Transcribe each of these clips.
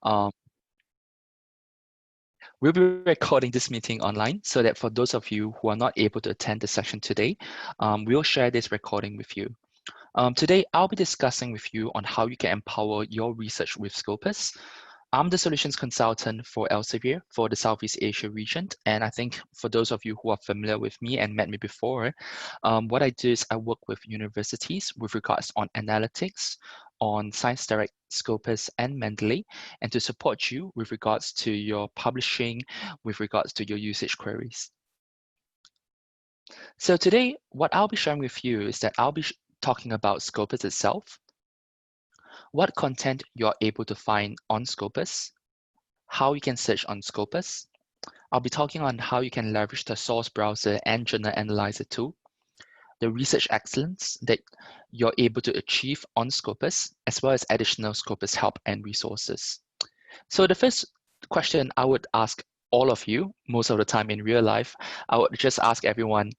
Um, we'll be recording this meeting online so that for those of you who are not able to attend the session today, we'll share this recording with you. Today, I'll be discussing with you on how you can empower your research with Scopus. I'm the solutions consultant for Elsevier for the Southeast Asia region. And I think for those of you who are familiar with me and met me before, what I do is I work with universities with regards on analytics, on Science Direct, Scopus, and Mendeley, and to support you with regards to your publishing, with regards to your usage queries. So today, what I'll be sharing with you is that I'll be talking about Scopus itself, what content you're able to find on Scopus, how you can search on Scopus. I'll be talking on how you can leverage the source browser and journal analyzer tool, the research excellence that you're able to achieve on Scopus, as well as additional Scopus help and resources. So the first question I would ask all of you, most of the time in real life, I would just ask everyone,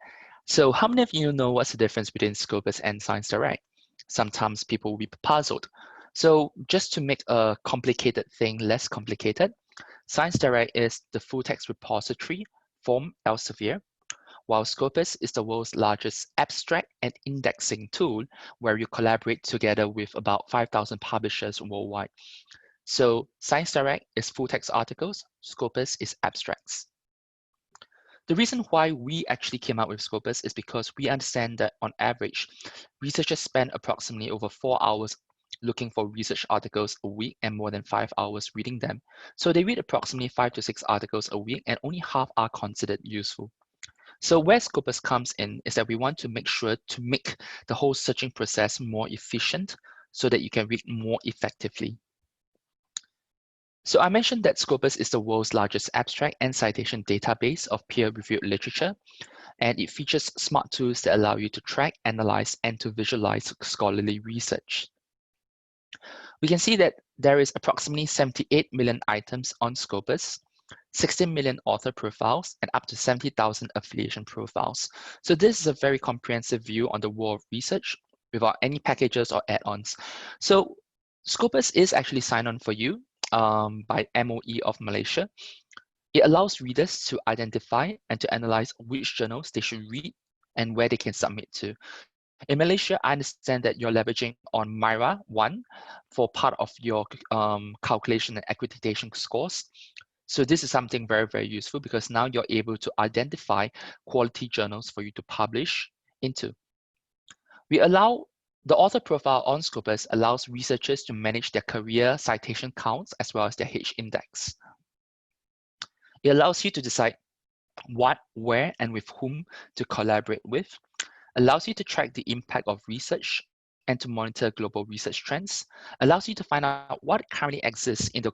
so how many of you know what's the difference between Scopus and Science Direct? Sometimes people will be puzzled. So just to make a complicated thing less complicated, Science Direct is the full text repository from Elsevier, while Scopus is the world's largest abstract and indexing tool where you collaborate together with about 5,000 publishers worldwide. So Science Direct is full text articles, Scopus is abstracts. The reason why we actually came out with Scopus is because we understand that on average, researchers spend approximately over 4 hours looking for research articles a week and more than 5 hours reading them. So they read approximately 5 to 6 articles a week and only half are considered useful. So where Scopus comes in is that we want to make sure to make the whole searching process more efficient so that you can read more effectively. So I mentioned that Scopus is the world's largest abstract and citation database of peer-reviewed literature, and it features smart tools that allow you to track, analyze, and to visualize scholarly research. We can see that there is approximately 78 million items on Scopus, 16 million author profiles, and up to 70,000 affiliation profiles. So this is a very comprehensive view on the world of research without any packages or add-ons. So Scopus is actually signed on for you by MOE of Malaysia. It allows readers to identify and to analyze which journals they should read and where they can submit to. In Malaysia, I understand that you're leveraging on MIRA 1 for part of your calculation and accreditation scores. So this is something very, very useful because now you're able to identify quality journals for you to publish into. The author profile on Scopus allows researchers to manage their career citation counts as well as their H index. It allows you to decide what, where, and with whom to collaborate with, allows you to track the impact of research and to monitor global research trends, allows you to find out what currently exists in the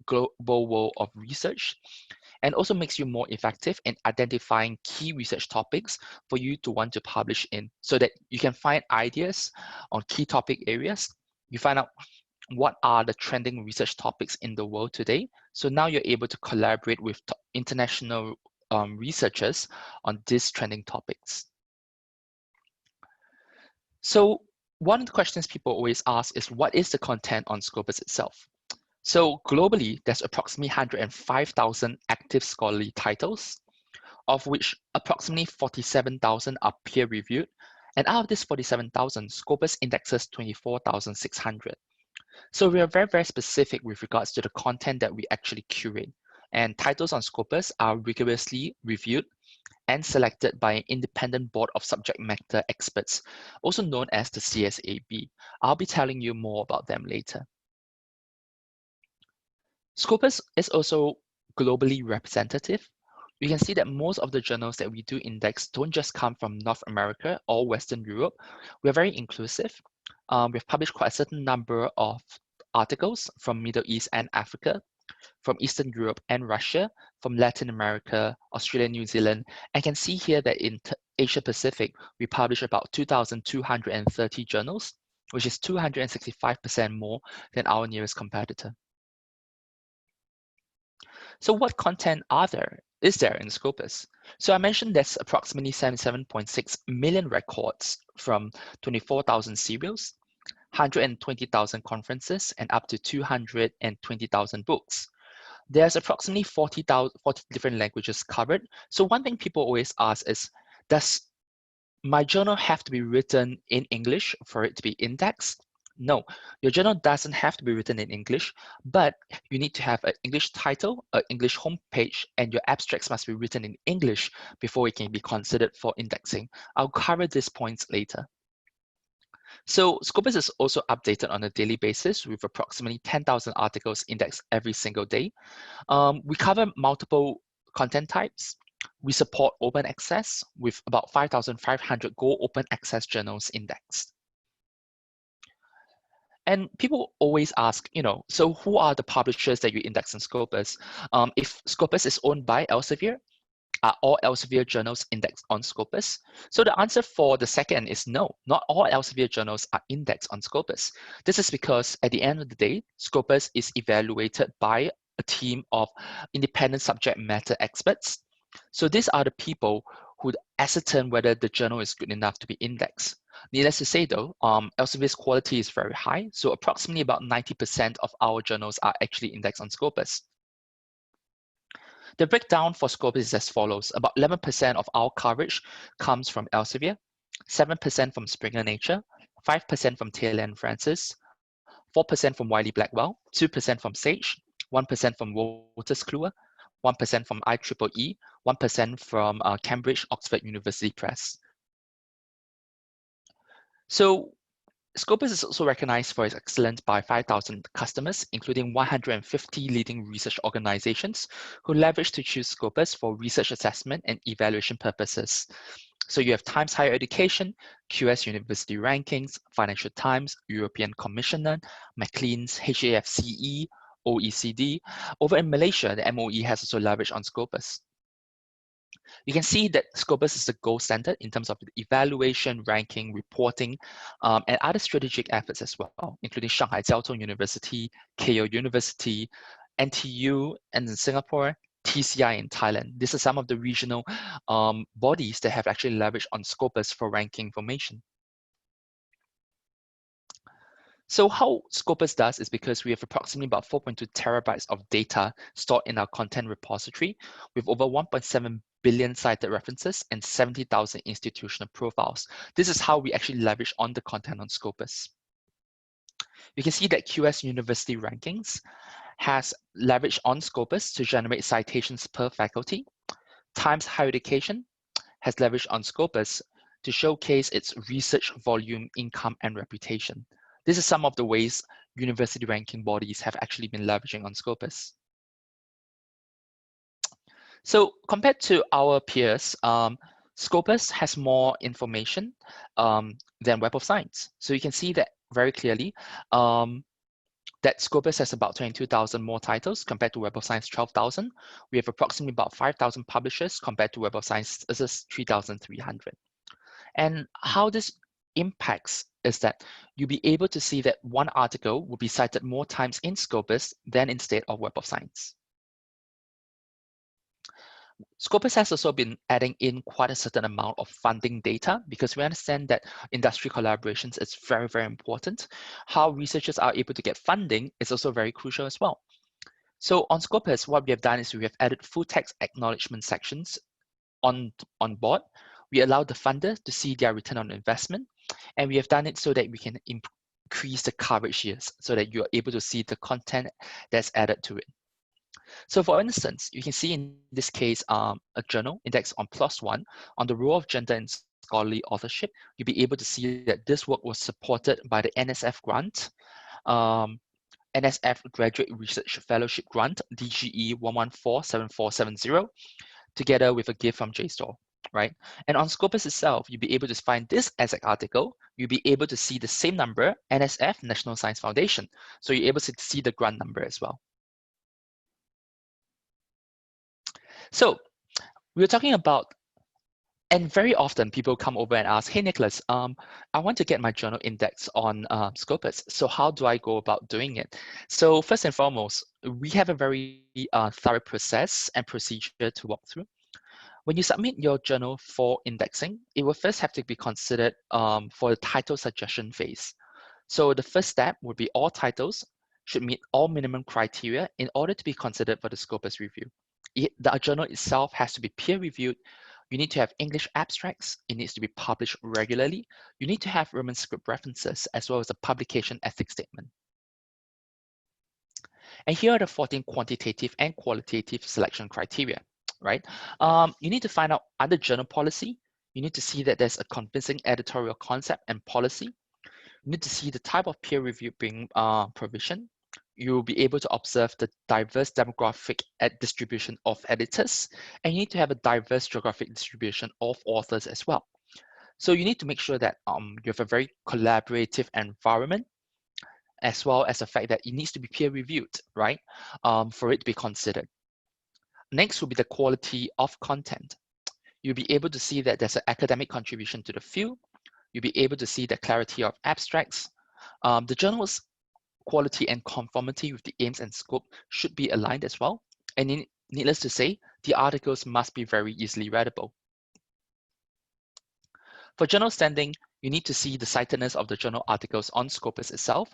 global world of research, and also makes you more effective in identifying key research topics for you to want to publish in so that you can find ideas on key topic areas. You find out what are the trending research topics in the world today. So now you're able to collaborate with international researchers on these trending topics. So one of the questions people always ask is, what is the content on Scopus itself? So globally, there's approximately 105,000 active scholarly titles, of which approximately 47,000 are peer-reviewed. And out of this 47,000, Scopus indexes 24,600. So we are very, very specific with regards to the content that we actually curate. And titles on Scopus are rigorously reviewed and selected by an independent board of subject matter experts, also known as the CSAB. I'll be telling you more about them later. Scopus is also globally representative. You can see that most of the journals that we do index don't just come from North America or Western Europe. We're very inclusive. We've published quite a certain number of articles from Middle East and Africa, from Eastern Europe and Russia, from Latin America, Australia, New Zealand. I can see here that in Asia Pacific, we publish about 2,230 journals, which is 265% more than our nearest competitor. So what content is there in Scopus? So I mentioned there's approximately 77.6 million records from 24,000 serials, 120,000 conferences, and up to 220,000 books. There's approximately 40 different languages covered. So one thing people always ask is, does my journal have to be written in English for it to be indexed? No, your journal doesn't have to be written in English, but you need to have an English title, an English homepage, and your abstracts must be written in English before it can be considered for indexing. I'll cover these points later. So Scopus is also updated on a daily basis with approximately 10,000 articles indexed every single day. We cover multiple content types. We support open access with about 5,500 Go open access journals indexed. And people always ask, so who are the publishers that you index in Scopus? If Scopus is owned by Elsevier, are all Elsevier journals indexed on Scopus? So the answer for the second is no, not all Elsevier journals are indexed on Scopus. This is because at the end of the day, Scopus is evaluated by a team of independent subject matter experts. So these are the people who ascertain whether the journal is good enough to be indexed. Needless to say though, Elsevier's quality is very high, so approximately about 90% of our journals are actually indexed on Scopus. The breakdown for Scopus is as follows. About 11% of our coverage comes from Elsevier, 7% from Springer Nature, 5% from Taylor and Francis, 4% from Wiley Blackwell, 2% from Sage, 1% from Wolters Kluwer, 1% from IEEE, 1% from Cambridge Oxford University Press. So Scopus is also recognized for its excellence by 5,000 customers, including 150 leading research organizations who leverage to choose Scopus for research assessment and evaluation purposes. So you have Times Higher Education, QS University Rankings, Financial Times, European Commissioner, Maclean's, HAFCE, OECD. Over in Malaysia, the MOE has also leveraged on Scopus. You can see that Scopus is the gold standard in terms of evaluation, ranking, reporting, and other strategic efforts as well, including Shanghai Jiao Tong University, Keio University, NTU, and in Singapore, TCI in Thailand. These are some of the regional bodies that have actually leveraged on Scopus for ranking information. So how Scopus does is because we have approximately about 4.2 terabytes of data stored in our content repository with over 1.7 billion cited references and 70,000 institutional profiles. This is how we actually leverage on the content on Scopus. You can see that QS University Rankings has leveraged on Scopus to generate citations per faculty. Times Higher Education has leveraged on Scopus to showcase its research volume, income, and reputation. This is some of the ways university ranking bodies have actually been leveraging on Scopus. So compared to our peers, Scopus has more information than Web of Science. So you can see that very clearly that Scopus has about 22,000 more titles compared to Web of Science 12,000. We have approximately about 5,000 publishers compared to Web of Science is 3,300. And how this impacts is that you'll be able to see that one article will be cited more times in Scopus than instead of Web of Science. Scopus has also been adding in quite a certain amount of funding data because we understand that industry collaborations is very, very important. How researchers are able to get funding is also very crucial as well. So on Scopus, what we have done is we have added full text acknowledgement sections on board. We allow the funder to see their return on investment, and we have done it so that we can increase the coverage years so that you're able to see the content that's added to it. So for instance, you can see in this case, a journal indexed on +1 on the role of gender in scholarly authorship. You'll be able to see that this work was supported by the NSF grant, NSF Graduate Research Fellowship Grant, DGE 1147470, together with a gift from JSTOR, right? And on Scopus itself, you'll be able to find this exact article. You'll be able to see the same number, NSF, National Science Foundation. So you're able to see the grant number as well. So we're talking about, and very often people come over and ask, hey, Nicholas, I want to get my journal index on Scopus. So how do I go about doing it? So first and foremost, we have a very thorough process and procedure to walk through. When you submit your journal for indexing, it will first have to be considered for the title suggestion phase. So the first step would be all titles should meet all minimum criteria in order to be considered for the scopus review. The journal itself has to be peer reviewed. You need to have English abstracts. It needs to be published regularly. You need to have Roman script references as well as a publication ethics statement. And here are the 14 quantitative and qualitative selection criteria, right? You need to find out under journal policy, you need to see that there's a convincing editorial concept and policy. You need to see the type of peer review being provision. You'll be able to observe the diverse demographic distribution of editors, and you need to have a diverse geographic distribution of authors as well. So you need to make sure that you have a very collaborative environment, as well as the fact that it needs to be peer reviewed, right, for it to be considered. Next will be the quality of content. You'll be able to see that there's an academic contribution to the field. You'll be able to see the clarity of abstracts. The journal's quality and conformity with the aims and scope should be aligned as well. And needless to say, the articles must be very easily readable. For journal standing, you need to see the citedness of the journal articles on Scopus itself,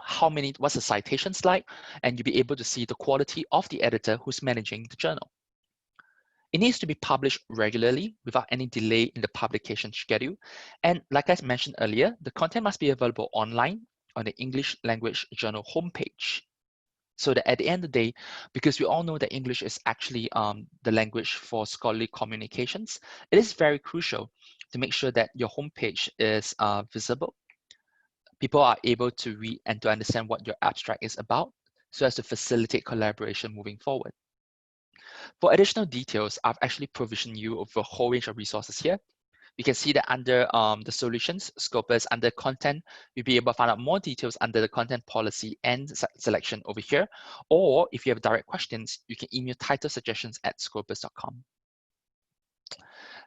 what's the citations like, and you'll be able to see the quality of the editor who's managing the journal. It needs to be published regularly without any delay in the publication schedule. And like I mentioned earlier, the content must be available online on the English language journal homepage. So that at the end of the day, because we all know that English is actually the language for scholarly communications, it is very crucial to make sure that your homepage is visible. People are able to read and to understand what your abstract is about, so as to facilitate collaboration moving forward. For additional details, I've actually provisioned you with a whole range of resources here. You can see that under the solutions, scopus, under content, you'll be able to find out more details under the content policy and selection over here. Or if you have direct questions, you can email title suggestions at scopus.com.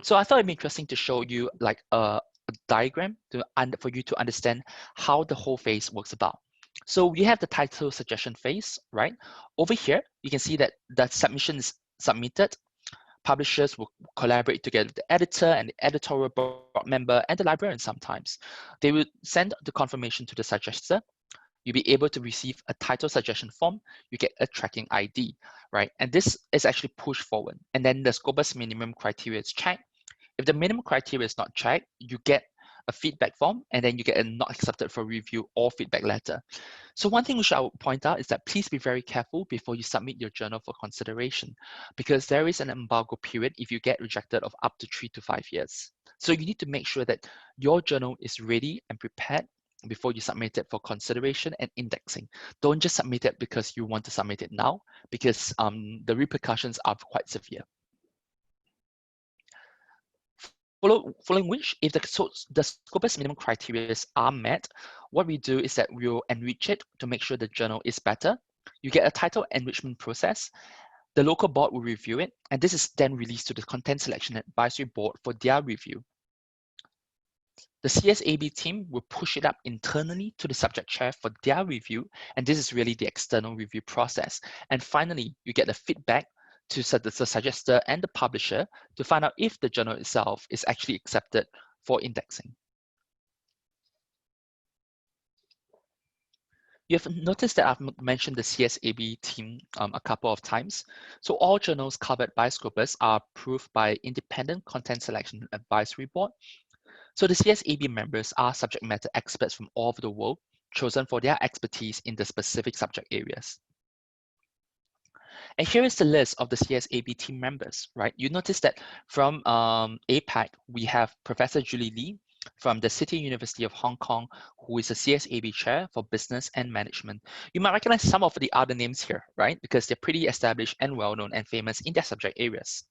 So I thought it'd be interesting to show you like a diagram for you to understand how the whole phase works about. So we have the title suggestion phase, right? Over here, you can see that the submission is submitted. Publishers will collaborate together with the editor and the editorial board member and the librarian sometimes. They will send the confirmation to the suggester. You'll be able to receive a title suggestion form. You get a tracking ID, right? And this is actually pushed forward. And then the scopus minimum criteria is checked. If the minimum criteria is not checked, you get a feedback form, and then you get a not accepted for review or feedback letter. So one thing which I would point out is that please be very careful before you submit your journal for consideration, because there is an embargo period if you get rejected of up to 3 to 5 years. So you need to make sure that your journal is ready and prepared before you submit it for consideration and indexing. Don't just submit it because you want to submit it now, because the repercussions are quite severe. Following which, if the scopus minimum criteria are met, what we do is that we'll enrich it to make sure the journal is better. You get a title enrichment process. The local board will review it, and this is then released to the Content Selection Advisory Board for their review. The CSAB team will push it up internally to the subject chair for their review, and this is really the external review process. And finally, you get the feedback to the suggester and the publisher to find out if the journal itself is actually accepted for indexing. You've noticed that I've mentioned the CSAB team a couple of times. So all journals covered by Scopus are approved by Independent Content Selection Advisory Board. So the CSAB members are subject matter experts from all over the world, chosen for their expertise in the specific subject areas. And here is the list of the CSAB team members, right? You notice that from APAC, we have Professor Julie Lee from the City University of Hong Kong, who is a CSAB chair for business and management. You might recognize some of the other names here, right? Because they're pretty established and well-known and famous in their subject areas.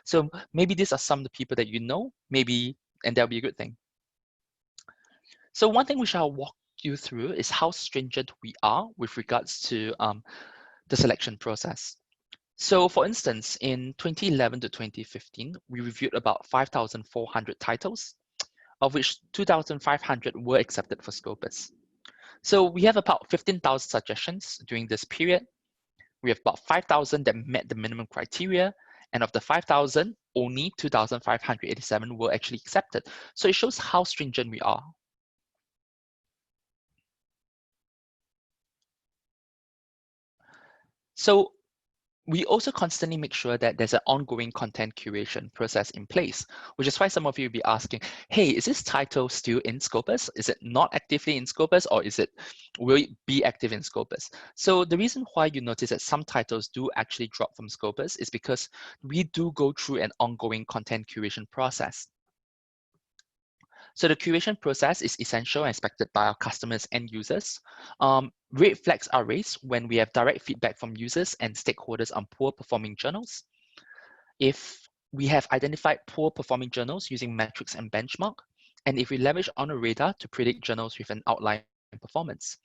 So maybe these are some of the people that you know, maybe, and that'll be a good thing. So one thing which I'll walk you through is how stringent we are with regards to the selection process. So for instance, in 2011 to 2015, we reviewed about 5,400 titles, of which 2,500 were accepted for Scopus. So we have about 15,000 suggestions during this period. We have about 5,000 that met the minimum criteria, and of the 5,000, only 2,587 were actually accepted. So it shows how stringent we are. So we also constantly make sure that there's an ongoing content curation process in place, which is why some of you will be asking, hey, is this title still in Scopus? Is it not actively in Scopus, or will it be active in Scopus? So the reason why you notice that some titles do actually drop from Scopus is because we do go through an ongoing content curation process. So the curation process is essential and expected by our customers and users. Red flags are raised when we have direct feedback from users and stakeholders on poor performing journals. If we have identified poor performing journals using metrics and benchmark, and if we leverage on a radar to predict journals with an outline performance.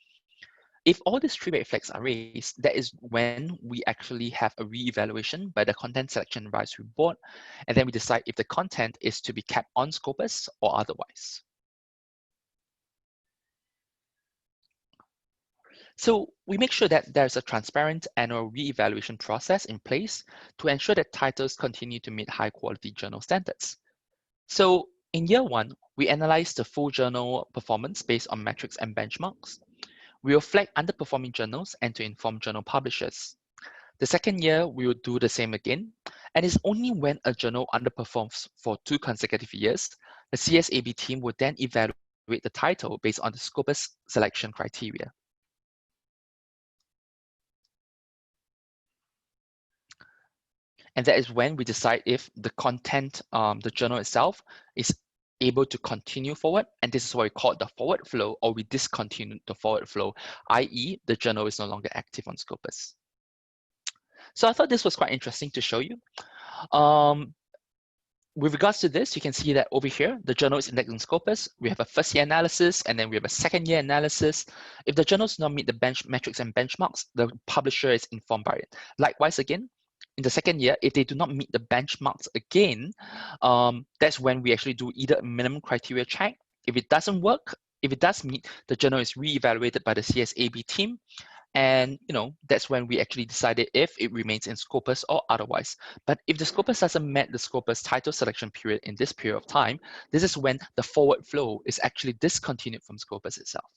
If all these three red flags are raised, that is when we actually have a re-evaluation by the Content Selection Advisory Board, and then we decide if the content is to be kept on Scopus or otherwise. So we make sure that there's a transparent annual re-evaluation process in place to ensure that titles continue to meet high quality journal standards. So in year one, we analyze the full journal performance based on metrics and benchmarks. We will flag underperforming journals and to inform journal publishers. The second year, we will do the same again, and it's only when a journal underperforms for 2 consecutive years, the CSAB team will then evaluate the title based on the Scopus selection criteria. And that is when we decide if the content, the journal itself, is able to continue forward. And this is what we call the forward flow, or we discontinue the forward flow, i.e. the journal is no longer active on Scopus. So I thought this was quite interesting to show you. With regards to this, you can see that over here, the journal is indexed in Scopus. We have a first year analysis, and then we have a second year analysis. If the journals do not meet the bench metrics and benchmarks, the publisher is informed by it. Likewise, again, in the second year, if they do not meet the benchmarks again, that's when we actually do either a minimum criteria check. If it doesn't work, if it does meet, the journal is re-evaluated by the CSAB team. And that's when we actually decided if it remains in Scopus or otherwise. But if the Scopus doesn't meet the Scopus title selection period in this period of time, this is when the forward flow is actually discontinued from Scopus itself.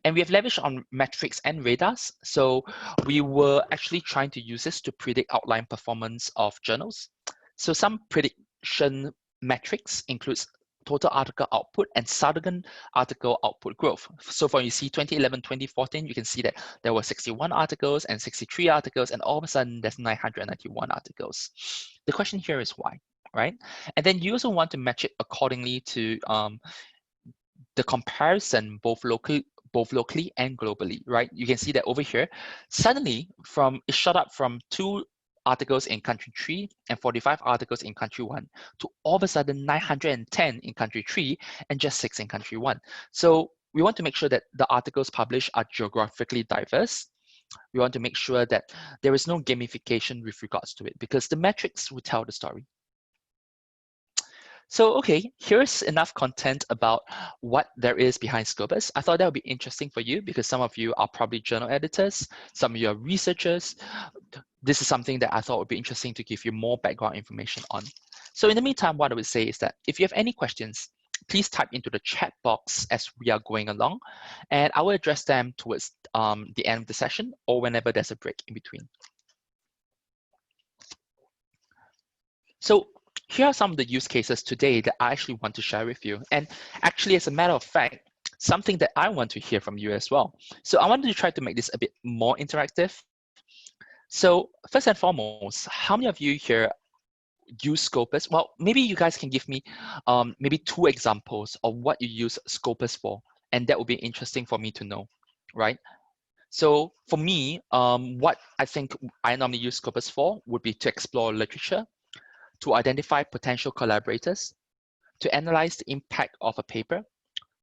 And we have leveraged on metrics and radars. So we were actually trying to use this to predict outline performance of journals. So some prediction metrics includes total article output and subsequent article output growth. So for you see 2011, 2014, you can see that there were 61 articles and 63 articles, and all of a sudden there's 991 articles. The question here is why, right? And then you also want to match it accordingly to the comparison both locally and globally, right? You can see that over here, suddenly it shot up from 2 articles in country 3 and 45 articles in country 1 to all of a sudden 910 in country 3 and just 6 in country 1. So we want to make sure that the articles published are geographically diverse. We want to make sure that there is no gamification with regards to it, because the metrics will tell the story. So, okay, here's enough content about what there is behind Scopus. I thought that would be interesting for you because some of you are probably journal editors, some of you are researchers. This is something that I thought would be interesting to give you more background information on. So in the meantime, what I would say is that if you have any questions, please type into the chat box as we are going along, and I will address them towards the end of the session or whenever there's a break in between. So here are some of the use cases today that I actually want to share with you. And actually, as a matter of fact, something that I want to hear from you as well. So I wanted to try to make this a bit more interactive. So first and foremost, how many of you here use Scopus? Well, maybe you guys can give me maybe 2 examples of what you use Scopus for. And that would be interesting for me to know, right? So for me, what I think I normally use Scopus for would be to explore literature, to identify potential collaborators, to analyze the impact of a paper,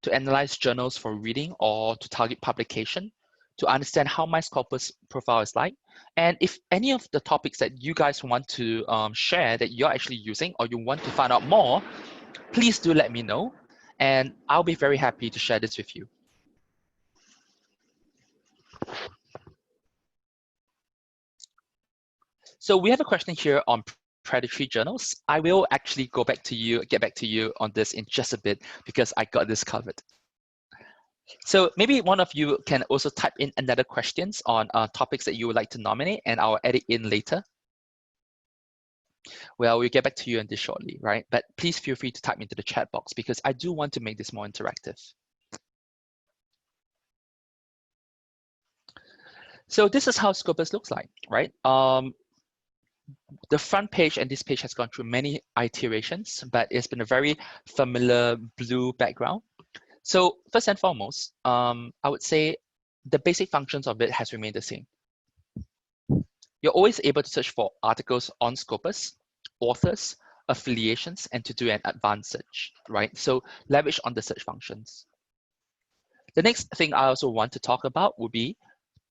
to analyze journals for reading or to target publication, to understand how my Scopus profile is like. And if any of the topics that you guys want to share that you're actually using or you want to find out more, please do let me know. And I'll be very happy to share this with you. So we have a question here on predatory journals. I will actually get back to you on this in just a bit because I got this covered. So maybe one of you can also type in another questions on topics that you would like to nominate, and I'll edit in later. Well, we'll get back to you on this shortly, right? But please feel free to type into the chat box because I do want to make this more interactive. So this is how Scopus looks like, right? The front page and this page has gone through many iterations, but it's been a very familiar blue background. So first and foremost, I would say the basic functions of it has remained the same. You're always able to search for articles on Scopus, authors, affiliations, and to do an advanced search, right? So leverage on the search functions. The next thing I also want to talk about would be,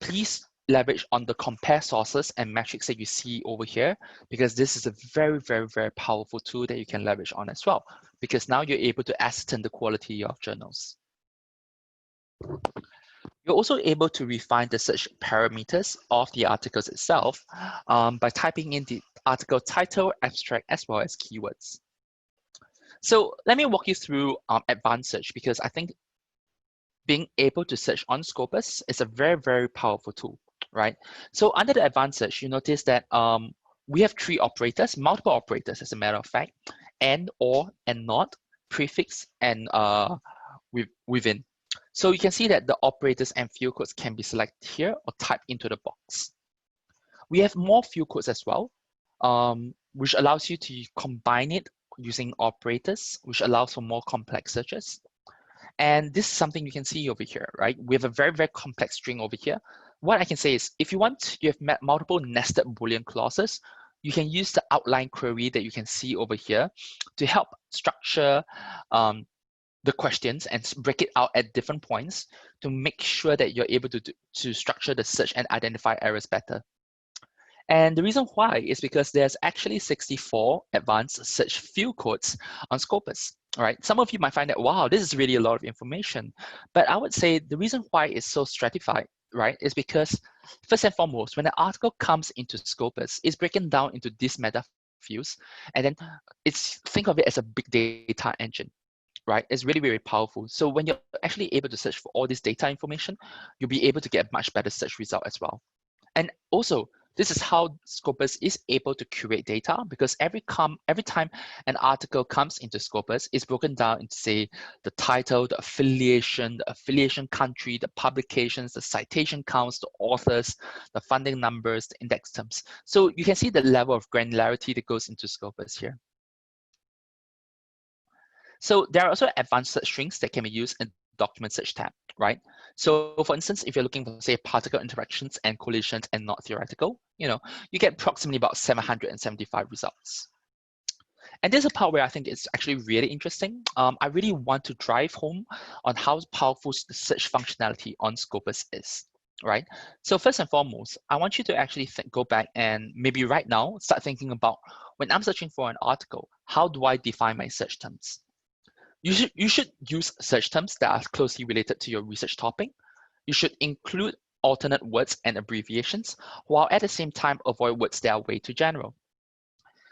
please leverage on the compare sources and metrics that you see over here, because this is a very, very, very powerful tool that you can leverage on as well, because now you're able to ascertain the quality of journals. You're also able to refine the search parameters of the articles itself by typing in the article title, abstract, as well as keywords. So let me walk you through advanced search, because I think being able to search on Scopus is a very, very powerful tool, right? So under the advanced search, you notice that we have three operators, multiple operators as a matter of fact, and, or, and not, prefix, and within. So you can see that the operators and field codes can be selected here or typed into the box. We have more field codes as well, which allows you to combine it using operators, which allows for more complex searches. And this is something you can see over here, right? We have a very, very complex string over here. What I can say is, if you want, you have multiple nested Boolean clauses, you can use the outline query that you can see over here to help structure the questions and break it out at different points to make sure that you're able to structure the search and identify errors better. And the reason why is because there's actually 64 advanced search field codes on Scopus. All right, some of you might find that, wow, this is really a lot of information. But I would say the reason why it's so stratified, right, is because first and foremost, when an article comes into Scopus, it's broken down into these meta fields, and then think of it as a big data engine, right? It's really, really powerful. So when you're actually able to search for all this data information, you'll be able to get a much better search result as well. And also, this is how Scopus is able to curate data, because every time an article comes into Scopus, it's broken down into, say, the title, the affiliation country, the publications, the citation counts, the authors, the funding numbers, the index terms. So you can see the level of granularity that goes into Scopus here. So there are also advanced search strings that can be used in document search tab, right? So for instance, if you're looking for, say, particle interactions and collisions and not theoretical, you get approximately about 775 results. And there's a part where I think it's actually really interesting. I really want to drive home on how powerful the search functionality on Scopus is, right? So first and foremost, I want you to actually go back and maybe right now, start thinking about, when I'm searching for an article, how do I define my search terms? You should use search terms that are closely related to your research topic. You should include alternate words and abbreviations, while at the same time avoid words that are way too general.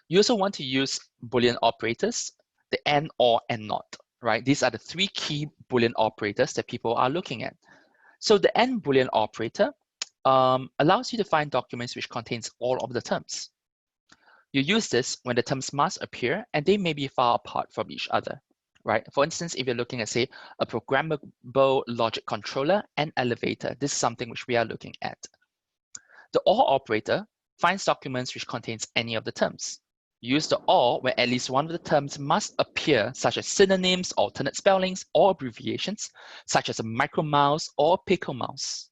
You also want to use Boolean operators, the and, or, and not, right? These are the three key Boolean operators that people are looking at. So the and Boolean operator allows you to find documents which contains all of the terms. You use this when the terms must appear and they may be far apart from each other, right? For instance, if you're looking at, say, a programmable logic controller and elevator, this is something which we are looking at. The or operator finds documents which contains any of the terms. Use the or where at least one of the terms must appear, such as synonyms, alternate spellings, or abbreviations, such as a micromouse or picomouse.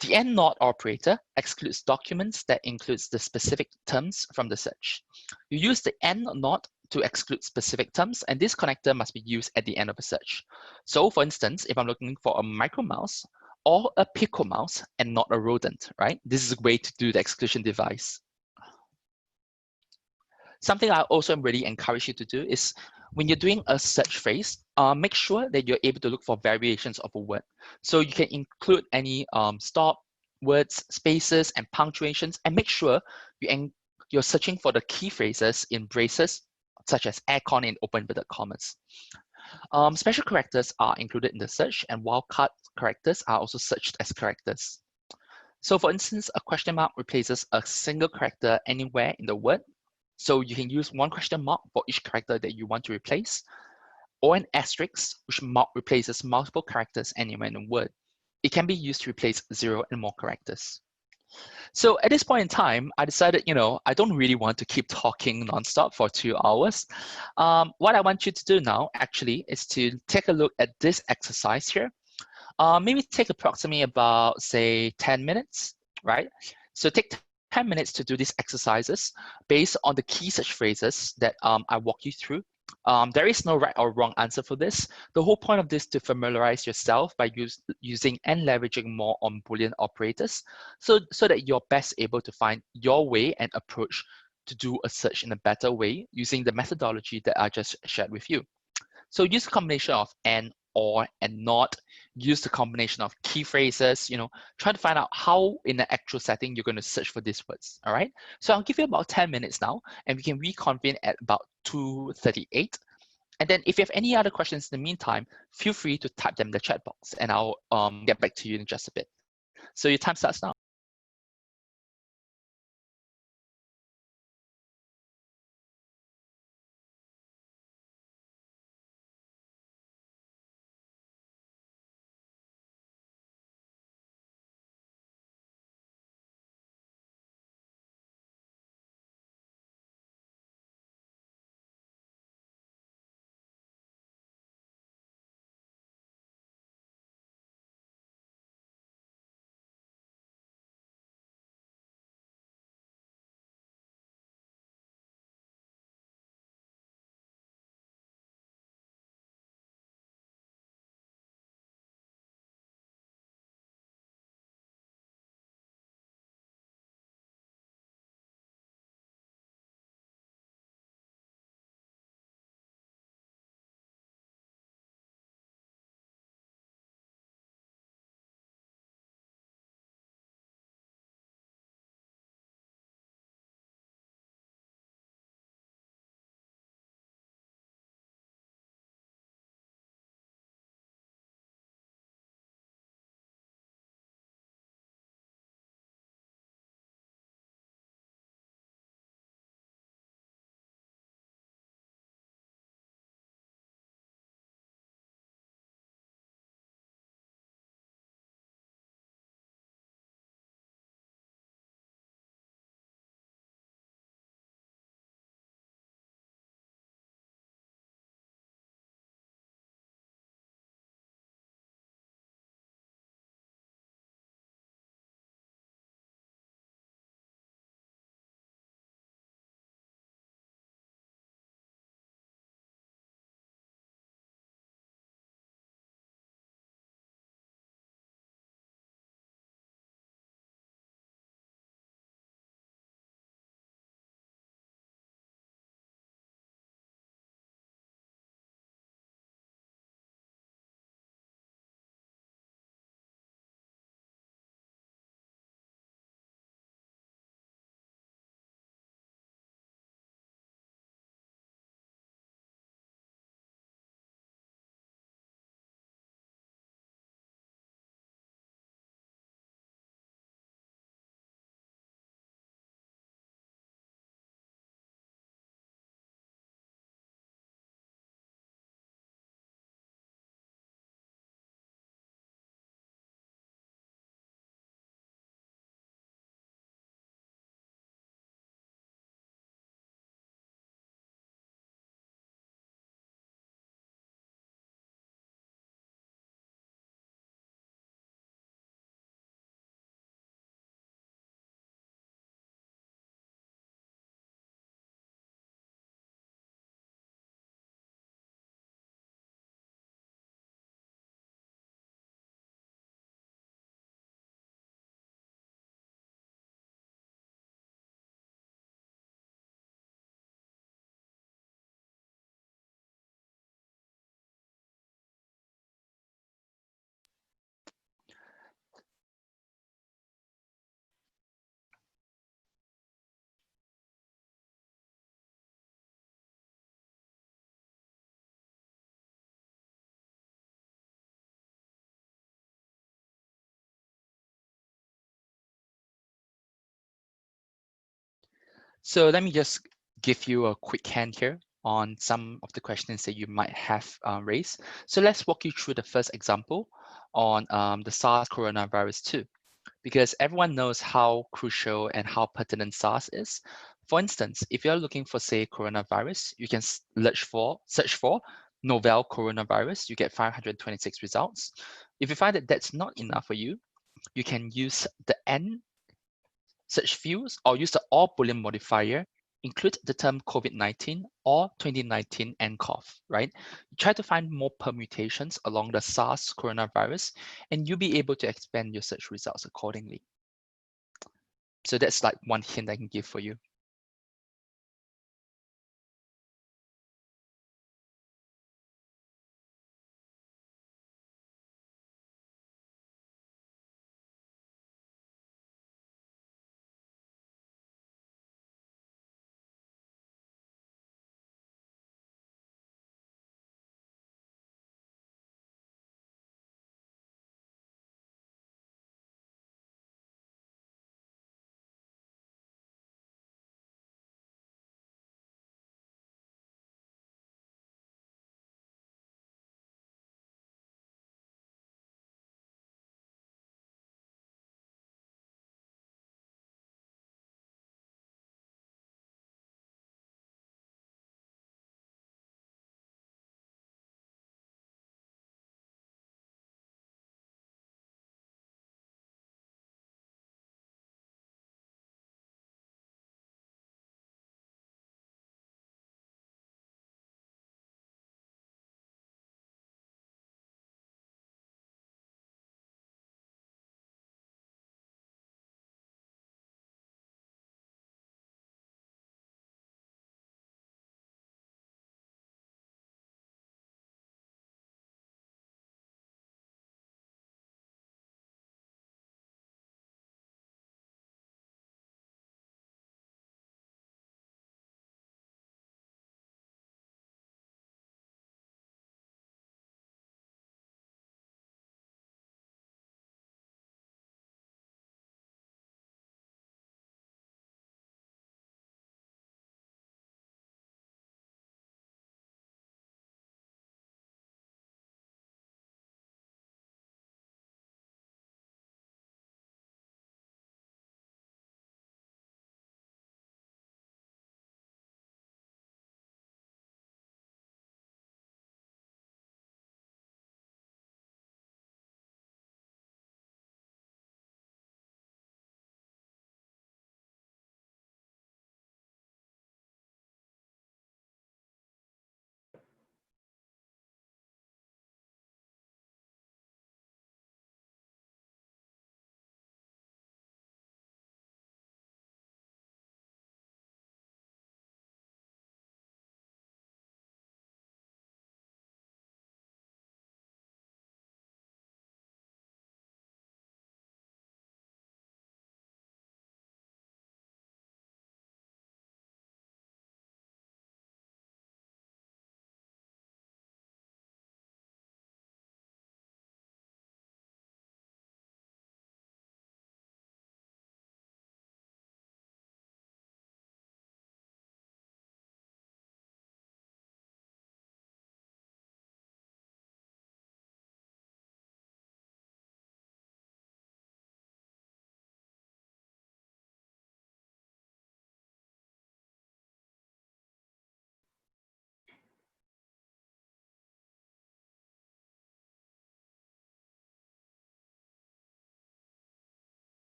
The and not operator excludes documents that includes the specific terms from the search. You use the and not to exclude specific terms, and this connector must be used at the end of a search. So for instance, if I'm looking for a micromouse or a picomouse and not a rodent, right? This is a way to do the exclusion device. Something I also really encourage you to do is, when you're doing a search phrase, make sure that you're able to look for variations of a word. So you can include any stop words, spaces, and punctuations, and make sure you're searching for the key phrases in braces, such as aircon and open inverted commas. Special characters are included in the search, and wildcard characters are also searched as characters. So for instance, a question mark replaces a single character anywhere in the word. So you can use one question mark for each character that you want to replace, or an asterisk, which mark replaces multiple characters anywhere in the word. It can be used to replace 0 and more characters. So at this point in time, I decided, I don't really want to keep talking nonstop for 2 hours. What I want you to do now actually is to take a look at this exercise here. Maybe take approximately about, say, 10 minutes, right? So take 10 minutes to do these exercises based on the key search phrases that I walk you through. There is no right or wrong answer for this. The whole point of this is to familiarize yourself by using and leveraging more on Boolean operators so that you're best able to find your way and approach to do a search in a better way using the methodology that I just shared with you. So use a combination of and, or, and not. Use the combination of key phrases, try to find out how in the actual setting you're going to search for these words, all right? So I'll give you about 10 minutes now, and we can reconvene at about 2:38. And then if you have any other questions in the meantime, feel free to type them in the chat box, and I'll get back to you in just a bit. So your time starts now. So let me just give you a quick hand here on some of the questions that you might have raised. So let's walk you through the first example on the SARS coronavirus 2, because everyone knows how crucial and how pertinent SARS is. For instance, if you're looking for, say, coronavirus, you can search for novel coronavirus, you get 526 results. If you find that that's not enough for you, you can use the N search fields or use the or Boolean modifier, include the term COVID-19 or 2019 nCoV, right? You try to find more permutations along the SARS coronavirus, and you'll be able to expand your search results accordingly. So that's like one hint I can give for you.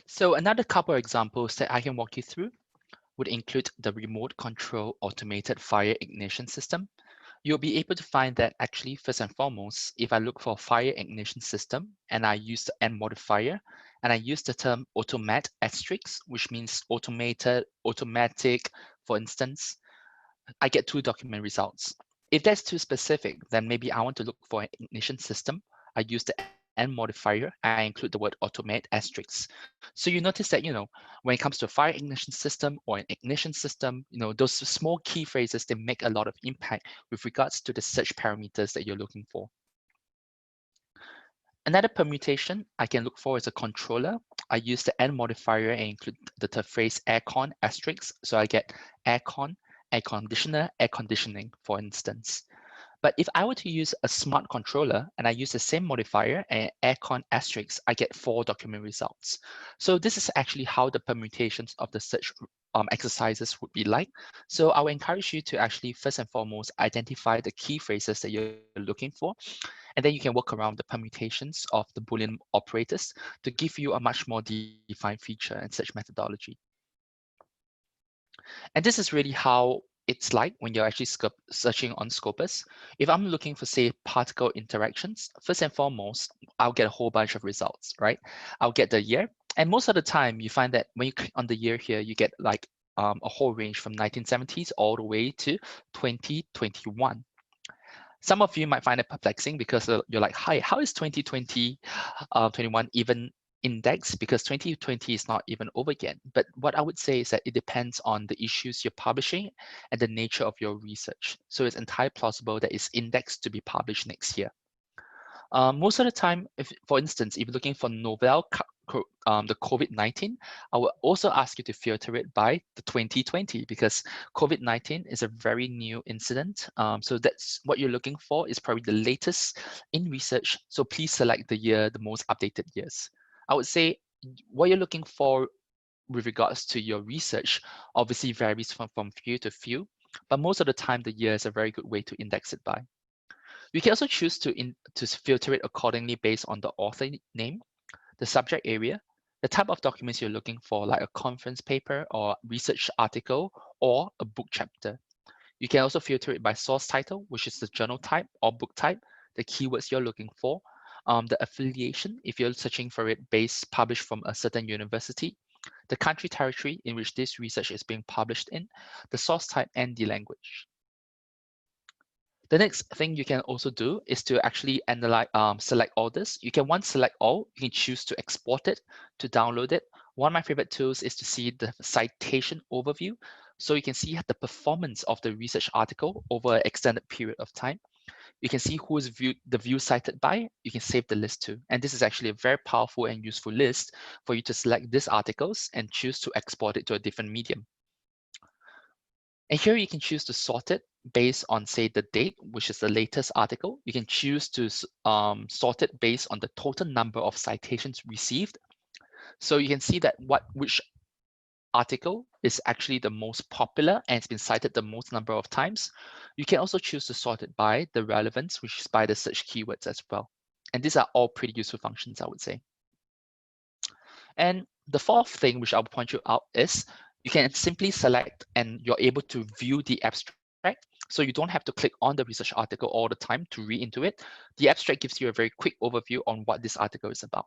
So another couple of examples that I can walk you through would include the remote control automated fire ignition system. you'll be able to find that actually, first and foremost, if I look for fire ignition system and I use the N modifier and I use the term automat asterisk, which means automated, automatic, for instance, I get 2 document results. If that's too specific, then maybe I want to look for an ignition system. I use the N modifier. I include the word automate asterisk. So you notice that, when it comes to a fire ignition system or an ignition system, those small key phrases, they make a lot of impact with regards to the search parameters that you're looking for. Another permutation I can look for is a controller. I use the N modifier and include the phrase aircon asterisk. So I get aircon, air conditioner, air conditioning, for instance. But if I were to use a smart controller and I use the same modifier and aircon asterisk, I get 4 document results. So this is actually how the permutations of the search exercises would be like. So I will encourage you to actually first and foremost identify the key phrases that you're looking for, and then you can work around the permutations of the Boolean operators to give you a much more defined feature and search methodology. And this is really how it's like when you're actually searching on Scopus. If I'm looking for, say, particle interactions, first and foremost, I'll get a whole bunch of results, right? I'll get the year. And most of the time, you find that when you click on the year here, you get like a whole range from 1970s all the way to 2021. Some of you might find it perplexing because you're like, hi, how is 2020, 21 even indexed? Because 2020 is not even over yet. But what I would say is that it depends on the issues you're publishing and the nature of your research. So it's entirely plausible that it's indexed to be published next year. Most of the time, if, for instance, if you're looking for novel, the COVID-19, I will also ask you to filter it by the 2020 because COVID-19 is a very new incident. So that's what you're looking for is probably the latest in research. So please select the year, the most updated years. I would say what you're looking for with regards to your research obviously varies from few to few, but most of the time the year is a very good way to index it by. You can also choose to filter it accordingly based on the author name, the subject area, the type of documents you're looking for, like a conference paper or research article or a book chapter. You can also filter it by source title, which is the journal type or book type, the keywords you're looking for, the affiliation, if you're searching for it based published from a certain university, the country territory in which this research is being published in, the source type, and the language. The next thing you can also do is to actually analyze, select all this. You can once select all, you can choose to export it, to download it. One of my favorite tools is to see the citation overview. So you can see the performance of the research article over an extended period of time. You can see who is the view cited by. You can save the list too. And this is actually a very powerful and useful list for you to select these articles and choose to export it to a different medium. And here you can choose to sort it based on, say, the date, which is the latest article. You can choose to sort it based on the total number of citations received. So you can see that which article is actually the most popular and it's been cited the most number of times. You can also choose to sort it by the relevance, which is by the search keywords as well. And these are all pretty useful functions, I would say. And the fourth thing, which I'll point you out, is you can simply select and you're able to view the abstract. So you don't have to click on the research article all the time to read into it. The abstract gives you a very quick overview on what this article is about.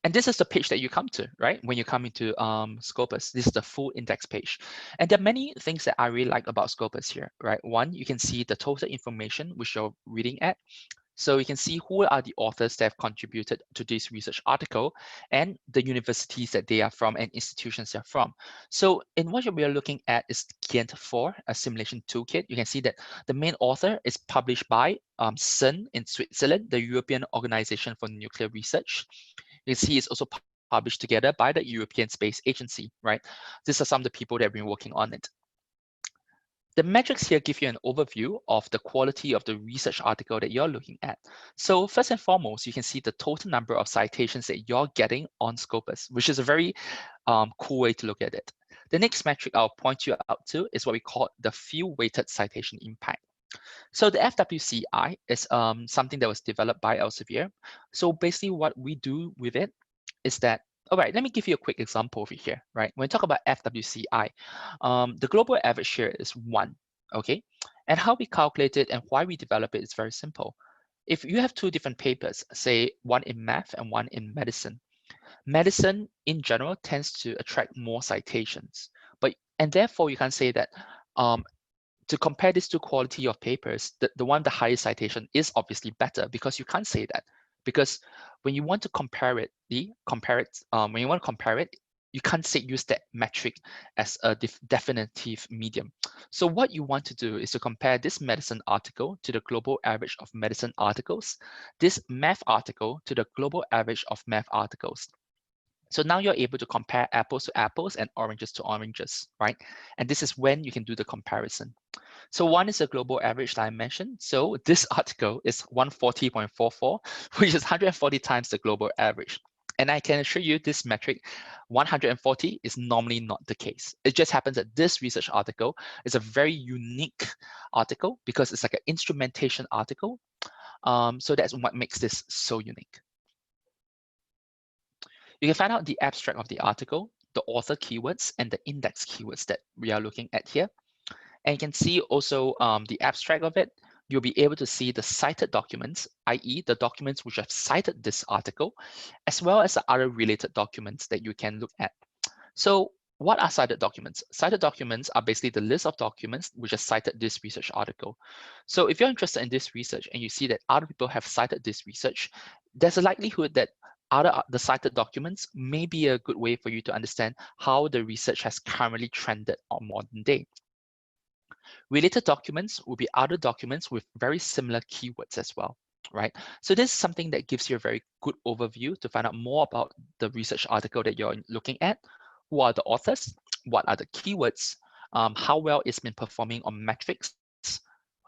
And this is the page that you come to, right? When you come into Scopus, this is the full index page. And there are many things that I really like about Scopus here, right? One, you can see the total information which you're reading at. So you can see who are the authors that have contributed to this research article and the universities that they are from and institutions they're from. So in what we are looking at is Ghent 4, a simulation toolkit. You can see that the main author is published by CERN in Switzerland, the European Organization for Nuclear Research. You can see it's also published together by the European Space Agency, right? These are some of the people that have been working on it. The metrics here give you an overview of the quality of the research article that you're looking at. So first and foremost, you can see the total number of citations that you're getting on Scopus, which is a very cool way to look at it. The next metric I'll point you out to is what we call the field-weighted citation impact. So the FWCI is something that was developed by Elsevier. So basically what we do with it is that, all right, let me give you a quick example over here, right? When we talk about FWCI, the global average here is 1, okay? And how we calculate it and why we develop it is very simple. If you have two different papers, say one in math and one in medicine, medicine in general tends to attract more citations, and therefore you can say that um, to compare these two quality of papers, the one with the highest citation is obviously better, because you can't say that, because when you want to compare it, when you want to compare it, you can't say use that metric as a definitive medium. So what you want to do is to compare this medicine article to the global average of medicine articles, this math article to the global average of math articles. So now you're able to compare apples to apples and oranges to oranges, right? And this is when you can do the comparison. So one is a global average that I mentioned. So this article is 140.44, which is 140 times the global average. And I can assure you this metric, 140, is normally not the case. It just happens that this research article is a very unique article because it's like an instrumentation article. So that's what makes this so unique. You can find out the abstract of the article, the author keywords, and the index keywords that we are looking at here. And you can see also the abstract of it. You'll be able to see the cited documents, i.e. the documents which have cited this article, as well as the other related documents that you can look at. So what are cited documents? Cited documents are basically the list of documents which have cited this research article. So if you're interested in this research and you see that other people have cited this research, there's a likelihood that the cited documents may be a good way for you to understand how the research has currently trended on modern day. Related documents will be other documents with very similar keywords as well, right? So this is something that gives you a very good overview to find out more about the research article that you're looking at. Who are the authors? What are the keywords? How well it's been performing on metrics,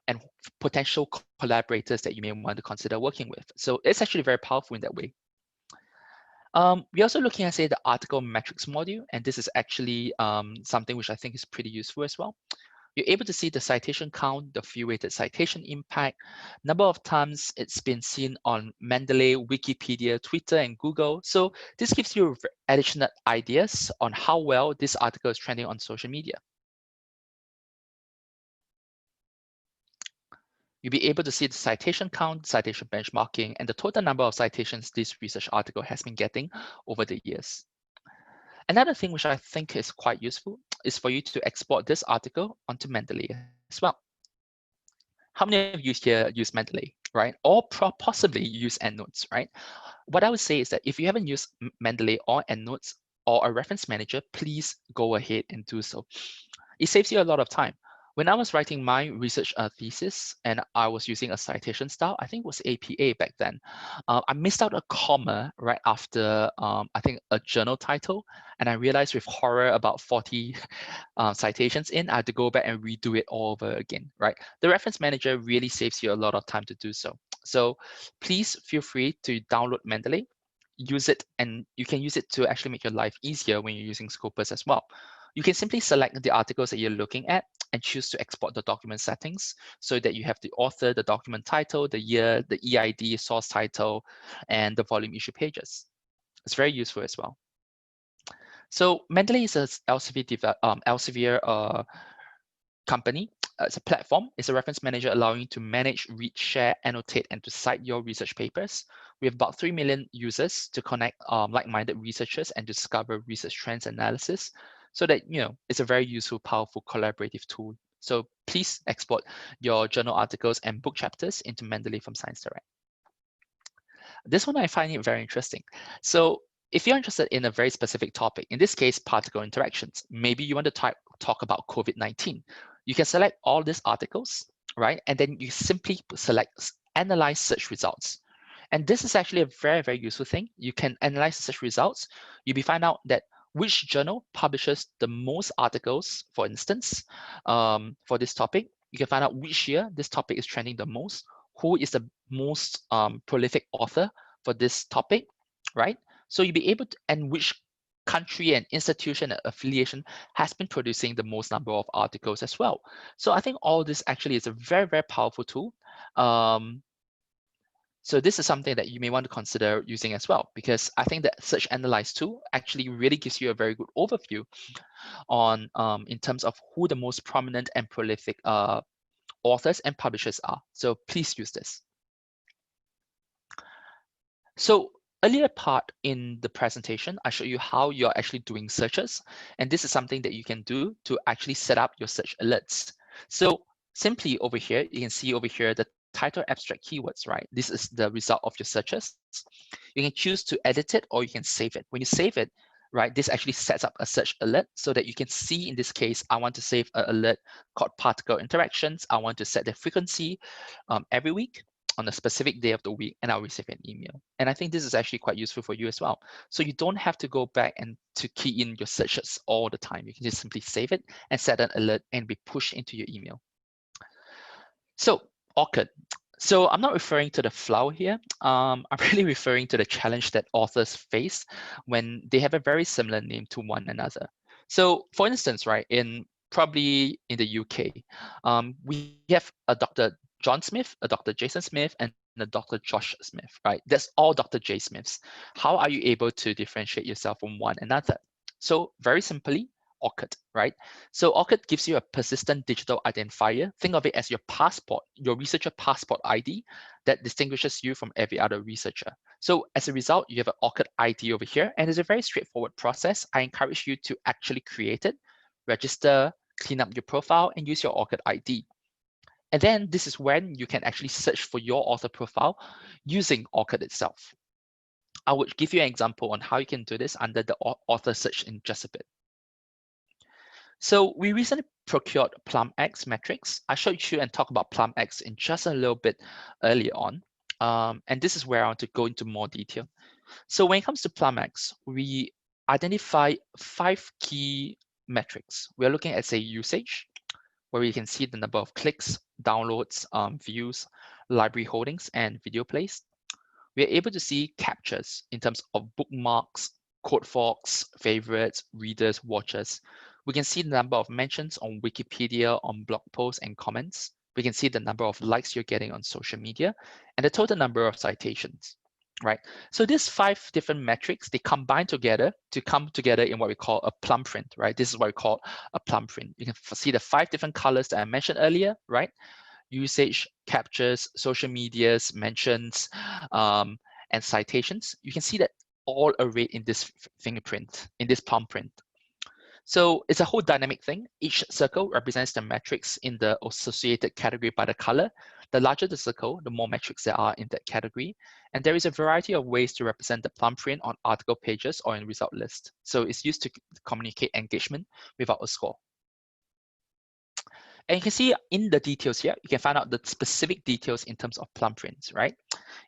and potential collaborators that you may want to consider working with. So it's actually very powerful in that way. We're also looking at, say, the article metrics module, and this is actually something which I think is pretty useful as well. You're able to see the citation count, the field-weighted citation impact, number of times it's been seen on Mendeley, Wikipedia, Twitter, and Google. So this gives you additional ideas on how well this article is trending on social media. You'll be able to see the citation count, citation benchmarking, and the total number of citations this research article has been getting over the years. Another thing which I think is quite useful is for you to export this article onto Mendeley as well. How many of you here use Mendeley, right? Or possibly use EndNotes, right? What I would say is that if you haven't used Mendeley or EndNotes or a reference manager, please go ahead and do so. It saves you a lot of time. When I was writing my research thesis and I was using a citation style, I think it was APA back then, I missed out a comma right after, I think, a journal title. And I realized with horror about 40 citations in, I had to go back and redo it all over again, right? The reference manager really saves you a lot of time to do so. So please feel free to download Mendeley, use it, and you can use it to actually make your life easier when you're using Scopus as well. You can simply select the articles that you're looking at and choose to export the document settings so that you have the author, the document title, the year, the EID, source title, and the volume issue pages. It's very useful as well. So Mendeley is an Elsevier company. It's a platform. It's a reference manager allowing you to manage, read, share, annotate, and to cite your research papers. We have about 3 million users to connect like-minded researchers and discover research trends analysis, so that it's a very useful, powerful, collaborative tool. So please export your journal articles and book chapters into Mendeley from ScienceDirect. This one I find it very interesting. So if you're interested in a very specific topic, in this case, particle interactions, maybe you want to talk about COVID-19, you can select all these articles, right? And then you simply select analyze search results. And this is actually a very, very useful thing. You can analyze search results. You'll be find out that which journal publishes the most articles, for instance, for this topic. You can find out which year this topic is trending the most, who is the most prolific author for this topic, right? So you'll be able to, and which country and institution and affiliation has been producing the most number of articles as well. So I think all this actually is a very, very powerful tool. So this is something that you may want to consider using as well, because I think that Search Analyze tool actually really gives you a very good overview on in terms of who the most prominent and prolific authors and publishers are. So please use this. So earlier part in the presentation, I showed you how you're actually doing searches. And this is something that you can do to actually set up your search alerts. So simply over here, you can see over here the title abstract keywords, right? This is the result of your searches. You can choose to edit it or you can save it. When you save it, right, this actually sets up a search alert so that you can see in this case, I want to save an alert called particle interactions. I want to set the frequency every week on a specific day of the week, and I'll receive an email. And I think this is actually quite useful for you as well. So you don't have to go back and to key in your searches all the time. You can just simply save it and set an alert and be pushed into your email. So ORCID. So I'm not referring to the flower here. I'm really referring to the challenge that authors face when they have a very similar name to one another. So for instance, right, probably in the UK, we have a Dr. John Smith, a Dr. Jason Smith, and a Dr. Josh Smith, right? That's all Dr. J Smiths. How are you able to differentiate yourself from one another? So very simply, ORCID, right? So ORCID gives you a persistent digital identifier. Think of it as your passport, your researcher passport ID that distinguishes you from every other researcher. So as a result, you have an ORCID ID over here, and it's a very straightforward process. I encourage you to actually create it, register, clean up your profile, and use your ORCID ID. And then this is when you can actually search for your author profile using ORCID itself. I would give you an example on how you can do this under the author search in just a bit. So we recently procured PlumX metrics. I showed you and talked about PlumX in just a little bit earlier on. And this is where I want to go into more detail. So when it comes to PlumX, we identify 5 key metrics. We're looking at, say, usage, where we can see the number of clicks, downloads, views, library holdings, and video plays. We're able to see captures in terms of bookmarks, code forks, favorites, readers, watchers. We can see the number of mentions on Wikipedia, on blog posts and comments. We can see the number of likes you're getting on social media and the total number of citations, right? So these 5 different metrics, they combine together to come together in what we call a plum print, right? This is what we call a plum print. You can see the 5 different colors that I mentioned earlier, right? Usage, captures, social medias, mentions, and citations. You can see that all arrayed in this fingerprint, in this palm print. So it's a whole dynamic thing. Each circle represents the metrics in the associated category by the color. The larger the circle, the more metrics there are in that category. And there is a variety of ways to represent the plum print on article pages or in result lists. So it's used to communicate engagement without a score. And you can see in the details here, you can find out the specific details in terms of plum prints, right?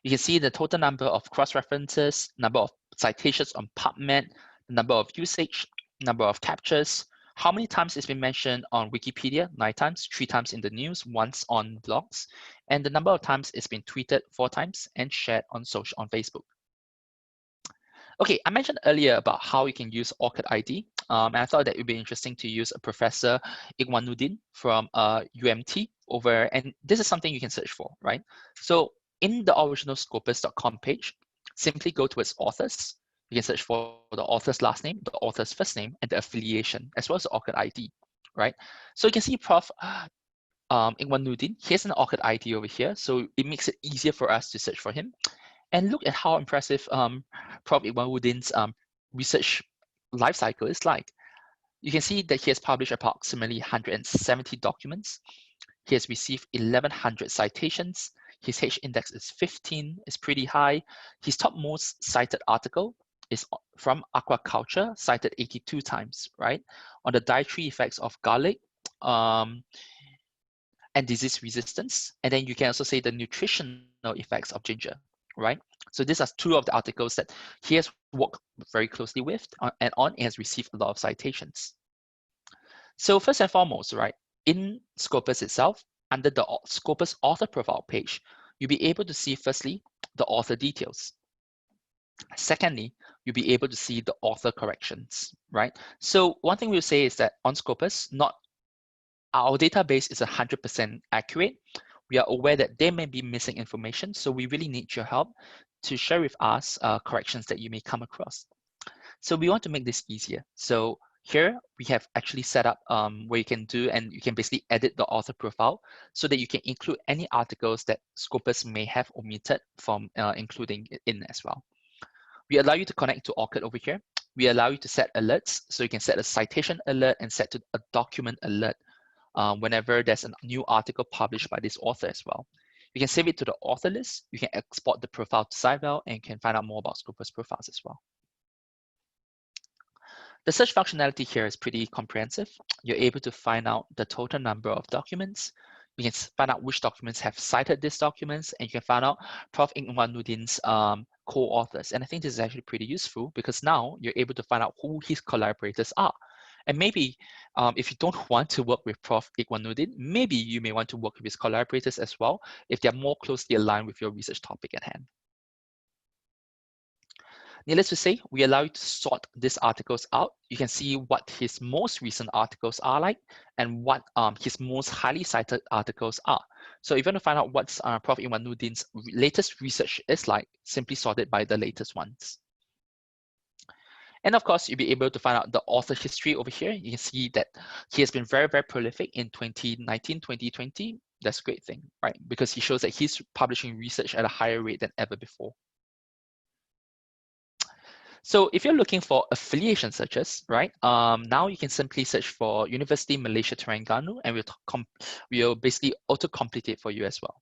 You can see the total number of cross-references, number of citations on PubMed, the number of usage, number of captures, how many times it's been mentioned on Wikipedia, 9 times, 3 times in the news, once on blogs, and the number of times it's been tweeted 4 times and shared on Facebook. Okay, I mentioned earlier about how you can use ORCID ID, and I thought that it would be interesting to use a Professor Ikhwanuddin from UMT over, and this is something you can search for, right? So in the original scopus.com page, simply go to its authors. You can search for the author's last name, the author's first name, and the affiliation, as well as the ORCID ID, right? So you can see Prof. Ikhwanuddin, here's an ORCID ID over here, so it makes it easier for us to search for him. And look at how impressive Prof. Ikhwanuddin's research life cycle is like. You can see that he has published approximately 170 documents. He has received 1,100 citations. His H index is 15, is pretty high. His top most cited article is from Aquaculture, cited 82 times, right? On the dietary effects of garlic and disease resistance. And then you can also say the nutritional effects of ginger, right? So these are 2 of the articles that he has worked very closely with and has received a lot of citations. So first and foremost, right, in Scopus itself, under the Scopus author profile page, you'll be able to see firstly, the author details. Secondly, you'll be able to see the author corrections, right? So one thing we'll say is that on Scopus, not our database is 100% accurate. We are aware that there may be missing information, so we really need your help to share with us corrections that you may come across. So we want to make this easier. So Here, we have actually set up where you can do, and you can basically edit the author profile so that you can include any articles that Scopus may have omitted from including it in as well. We allow you to connect to ORCID over here. We allow you to set alerts, so you can set a citation alert and set to a document alert whenever there's a new article published by this author as well. You can save it to the author list. You can export the profile to SiteVal, and you can find out more about Scopus profiles as well. The search functionality here is pretty comprehensive. You're able to find out the total number of documents. You can find out which documents have cited these documents, and you can find out Prof. Ikhwanuddin's co-authors. And I think this is actually pretty useful because now you're able to find out who his collaborators are. And maybe if you don't want to work with Prof. Ikhwanuddin, maybe you may want to work with his collaborators as well if they're more closely aligned with your research topic at hand. Needless to say, we allow you to sort these articles out. You can see what his most recent articles are like and what his most highly cited articles are. So if you want to find out what Prof. Ikhwanuddin's latest research is like, simply sort it by the latest ones. And of course, you'll be able to find out the author history over here. You can see that he has been very, very prolific in 2019, 2020. That's a great thing, right? Because he shows that he's publishing research at a higher rate than ever before. So if you're looking for affiliation searches, right, now you can simply search for University Malaysia Terengganu, and we'll basically auto-complete it for you as well.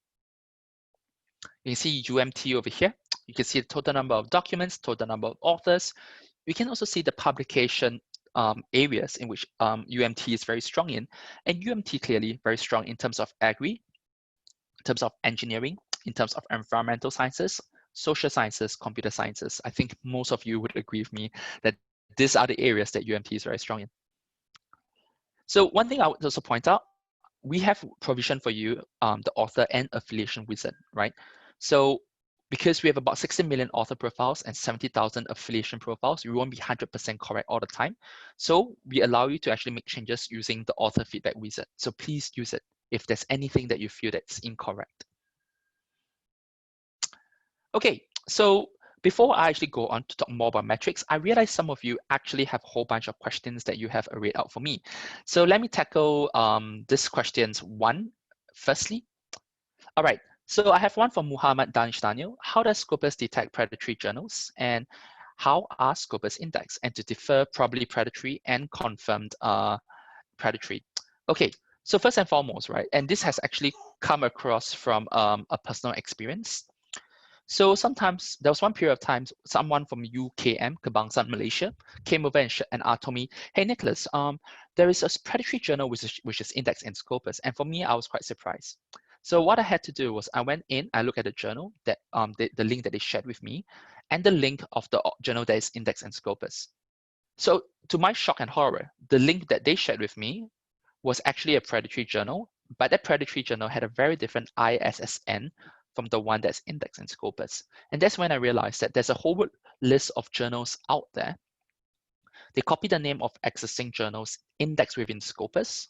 You can see UMT over here. You can see the total number of documents, total number of authors. You can also see the publication areas in which UMT is very strong in, and UMT clearly very strong in terms of agri, in terms of engineering, in terms of environmental sciences, social sciences, computer sciences. I think most of you would agree with me that these are the areas that UMT is very strong in. So one thing I would also point out, we have provision for you, the author and affiliation wizard, right? So because we have about 60 million author profiles and 70,000 affiliation profiles, we won't be 100% correct all the time. So we allow you to actually make changes using the author feedback wizard. So please use it if there's anything that you feel that's incorrect. Okay, so before I actually go on to talk more about metrics, I realize some of you actually have a whole bunch of questions that you have read out for me. So let me tackle these questions firstly. All right, so I have one from Muhammad Danish Daniel. How does Scopus detect predatory journals? And how are Scopus indexed? And to differ probably predatory and confirmed predatory. Okay, so first and foremost, right, and this has actually come across from a personal experience. So sometimes there was one period of time, someone from UKM, Kebangsaan Malaysia, came over and told me, hey, Nicholas, there is a predatory journal which is indexed in Scopus. And for me, I was quite surprised. So what I had to do was I went in, I looked at the journal, that the link that they shared with me, and the link of the journal that is indexed in Scopus. So to my shock and horror, the link that they shared with me was actually a predatory journal, but that predatory journal had a very different ISSN from the one that's indexed in Scopus. And that's when I realized that there's a whole list of journals out there. They copy the name of existing journals indexed within Scopus,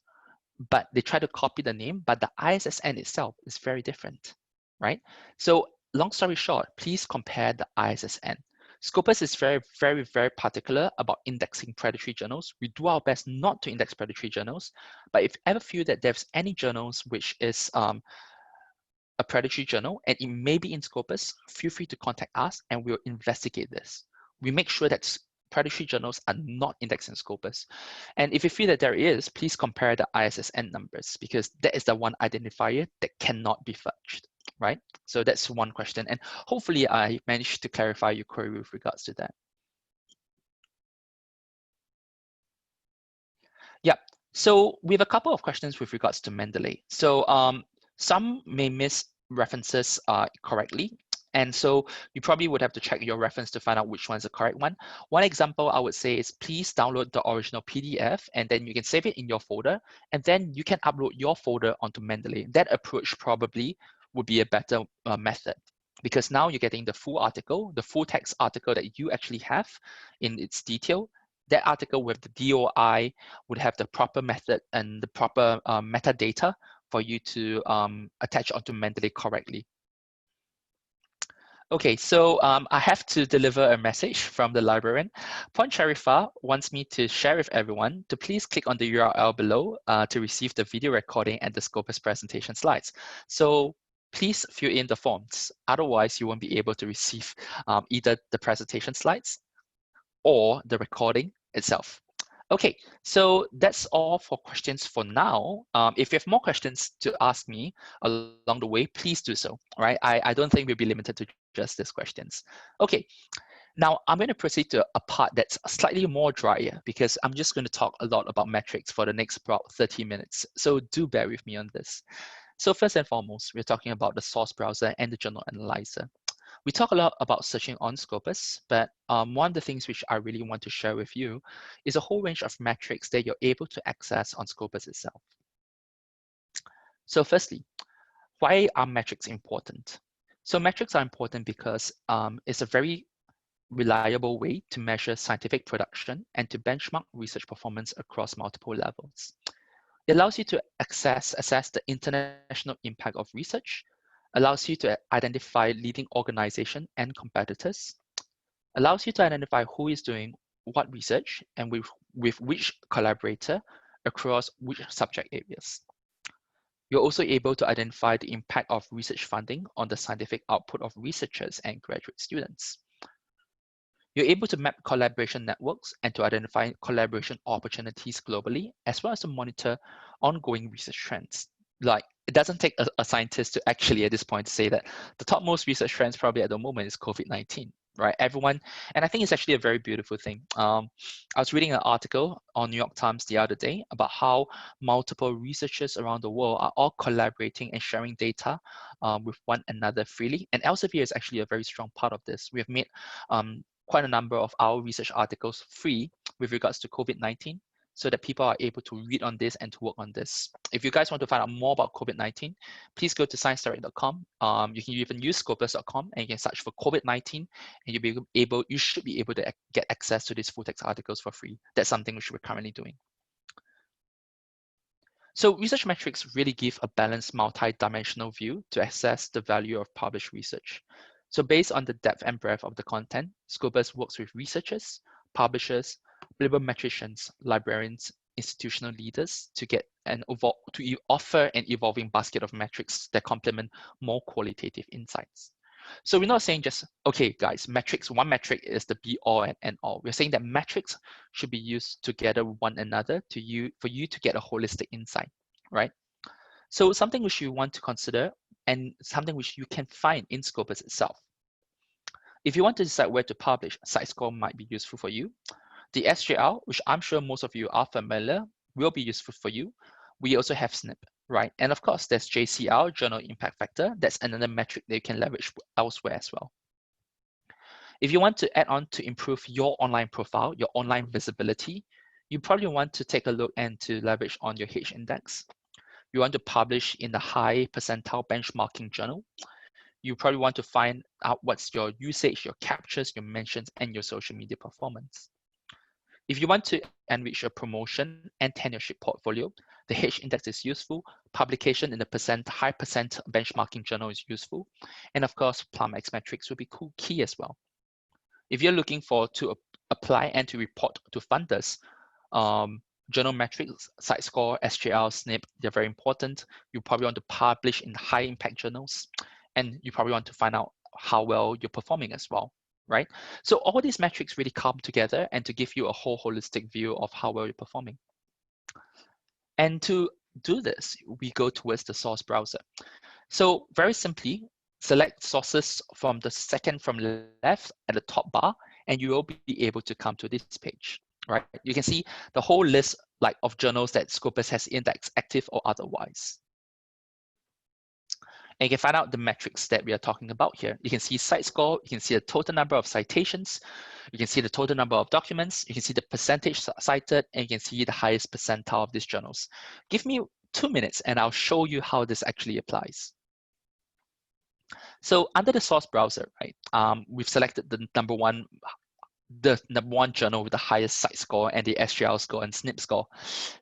but they try to copy the name, but the ISSN itself is very different, right? So long story short, please compare the ISSN. Scopus is very, very, very particular about indexing predatory journals. We do our best not to index predatory journals, but if you ever feel that there's any journals which is a predatory journal and it may be in Scopus, feel free to contact us and we'll investigate this. We make sure that predatory journals are not indexed in Scopus. And if you feel that there is, please compare the ISSN numbers because that is the one identifier that cannot be fudged, right? So that's one question. And hopefully I managed to clarify your query with regards to that. Yeah, so we have a couple of questions with regards to Mendeley. So some may miss references correctly. And so you probably would have to check your reference to find out which one is the correct one. One example I would say is please download the original PDF and then you can save it in your folder and then you can upload your folder onto Mendeley. That approach probably would be a better method because now you're getting the full article, the full text article that you actually have in its detail. That article with the DOI would have the proper method and the proper metadata for you to attach onto Mendeley correctly. Okay, so I have to deliver a message from the librarian. Point Sharifa wants me to share with everyone to please click on the URL below to receive the video recording and the Scopus presentation slides. So please fill in the forms. Otherwise, you won't be able to receive either the presentation slides or the recording itself. Okay, so that's all for questions for now. If you have more questions to ask me along the way, please do so, right? I don't think we'll be limited to just these questions. Okay, now I'm going to proceed to a part that's slightly more drier because I'm just going to talk a lot about metrics for the next about 30 minutes. So do bear with me on this. So first and foremost, we're talking about the source browser and the journal analyzer. We talk a lot about searching on Scopus, but one of the things which I really want to share with you is a whole range of metrics that you're able to access on Scopus itself. So firstly, why are metrics important? So metrics are important because it's a very reliable way to measure scientific production and to benchmark research performance across multiple levels. It allows you to assess the international impact of research, allows you to identify leading organizations and competitors, allows you to identify who is doing what research and with which collaborator across which subject areas. You're also able to identify the impact of research funding on the scientific output of researchers and graduate students. You're able to map collaboration networks and to identify collaboration opportunities globally, as well as to monitor ongoing research trends. Like, it doesn't take a scientist to actually at this point to say that the topmost research trends probably at the moment is COVID-19, right? Everyone, and I think it's actually a very beautiful thing. I was reading an article on New York Times the other day about how multiple researchers around the world are all collaborating and sharing data with one another freely. And Elsevier is actually a very strong part of this. We have made quite a number of our research articles free with regards to COVID-19 so that people are able to read on this and to work on this. If you guys want to find out more about COVID-19, please go to sciencedirect.com. You can even use scopus.com and you can search for COVID-19 and you should be able to get access to these full text articles for free. That's something which we're currently doing. So research metrics really give a balanced multi-dimensional view to assess the value of published research. So based on the depth and breadth of the content, Scopus works with researchers, publishers, bibliometricians, librarians, institutional leaders to offer an evolving basket of metrics that complement more qualitative insights. So we're not saying just, okay, guys, one metric is the be all and end all. We're saying that metrics should be used together with one another for you to get a holistic insight, right? So something which you want to consider and something which you can find in Scopus itself. If you want to decide where to publish, SiteScore might be useful for you. The SJL, which I'm sure most of you are familiar, will be useful for you. We also have SNP, right? And of course, there's JCL, Journal Impact Factor. That's another metric that you can leverage elsewhere as well. If you want to add on to improve your online profile, your online visibility, you probably want to take a look and to leverage on your H index. You want to publish in the high percentile benchmarking journal. You probably want to find out what's your usage, your captures, your mentions, and your social media performance. If you want to enrich your promotion and tenureship portfolio, the H index is useful. Publication in the high percent benchmarking journal is useful. And of course, PlumX metrics will be key as well. If you're looking to apply and to report to funders, journal metrics, SiteScore, SJL, SNP, they're very important. You probably want to publish in high impact journals, and you probably want to find out how well you're performing as well, right? So all these metrics really come together and to give you a whole holistic view of how well you're performing. And to do this, we go towards the source browser. So very simply, select sources from the second from left at the top bar, and you will be able to come to this page, right? You can see the whole list of journals that Scopus has indexed, active or otherwise. And you can find out the metrics that we are talking about here. You can see site score, you can see the total number of citations, you can see the total number of documents, you can see the percentage cited, and you can see the highest percentile of these journals. Give me 2 minutes and I'll show you how this actually applies. So under the source browser, right, we've selected the number one journal with the highest site score and the SGL score and SNP score.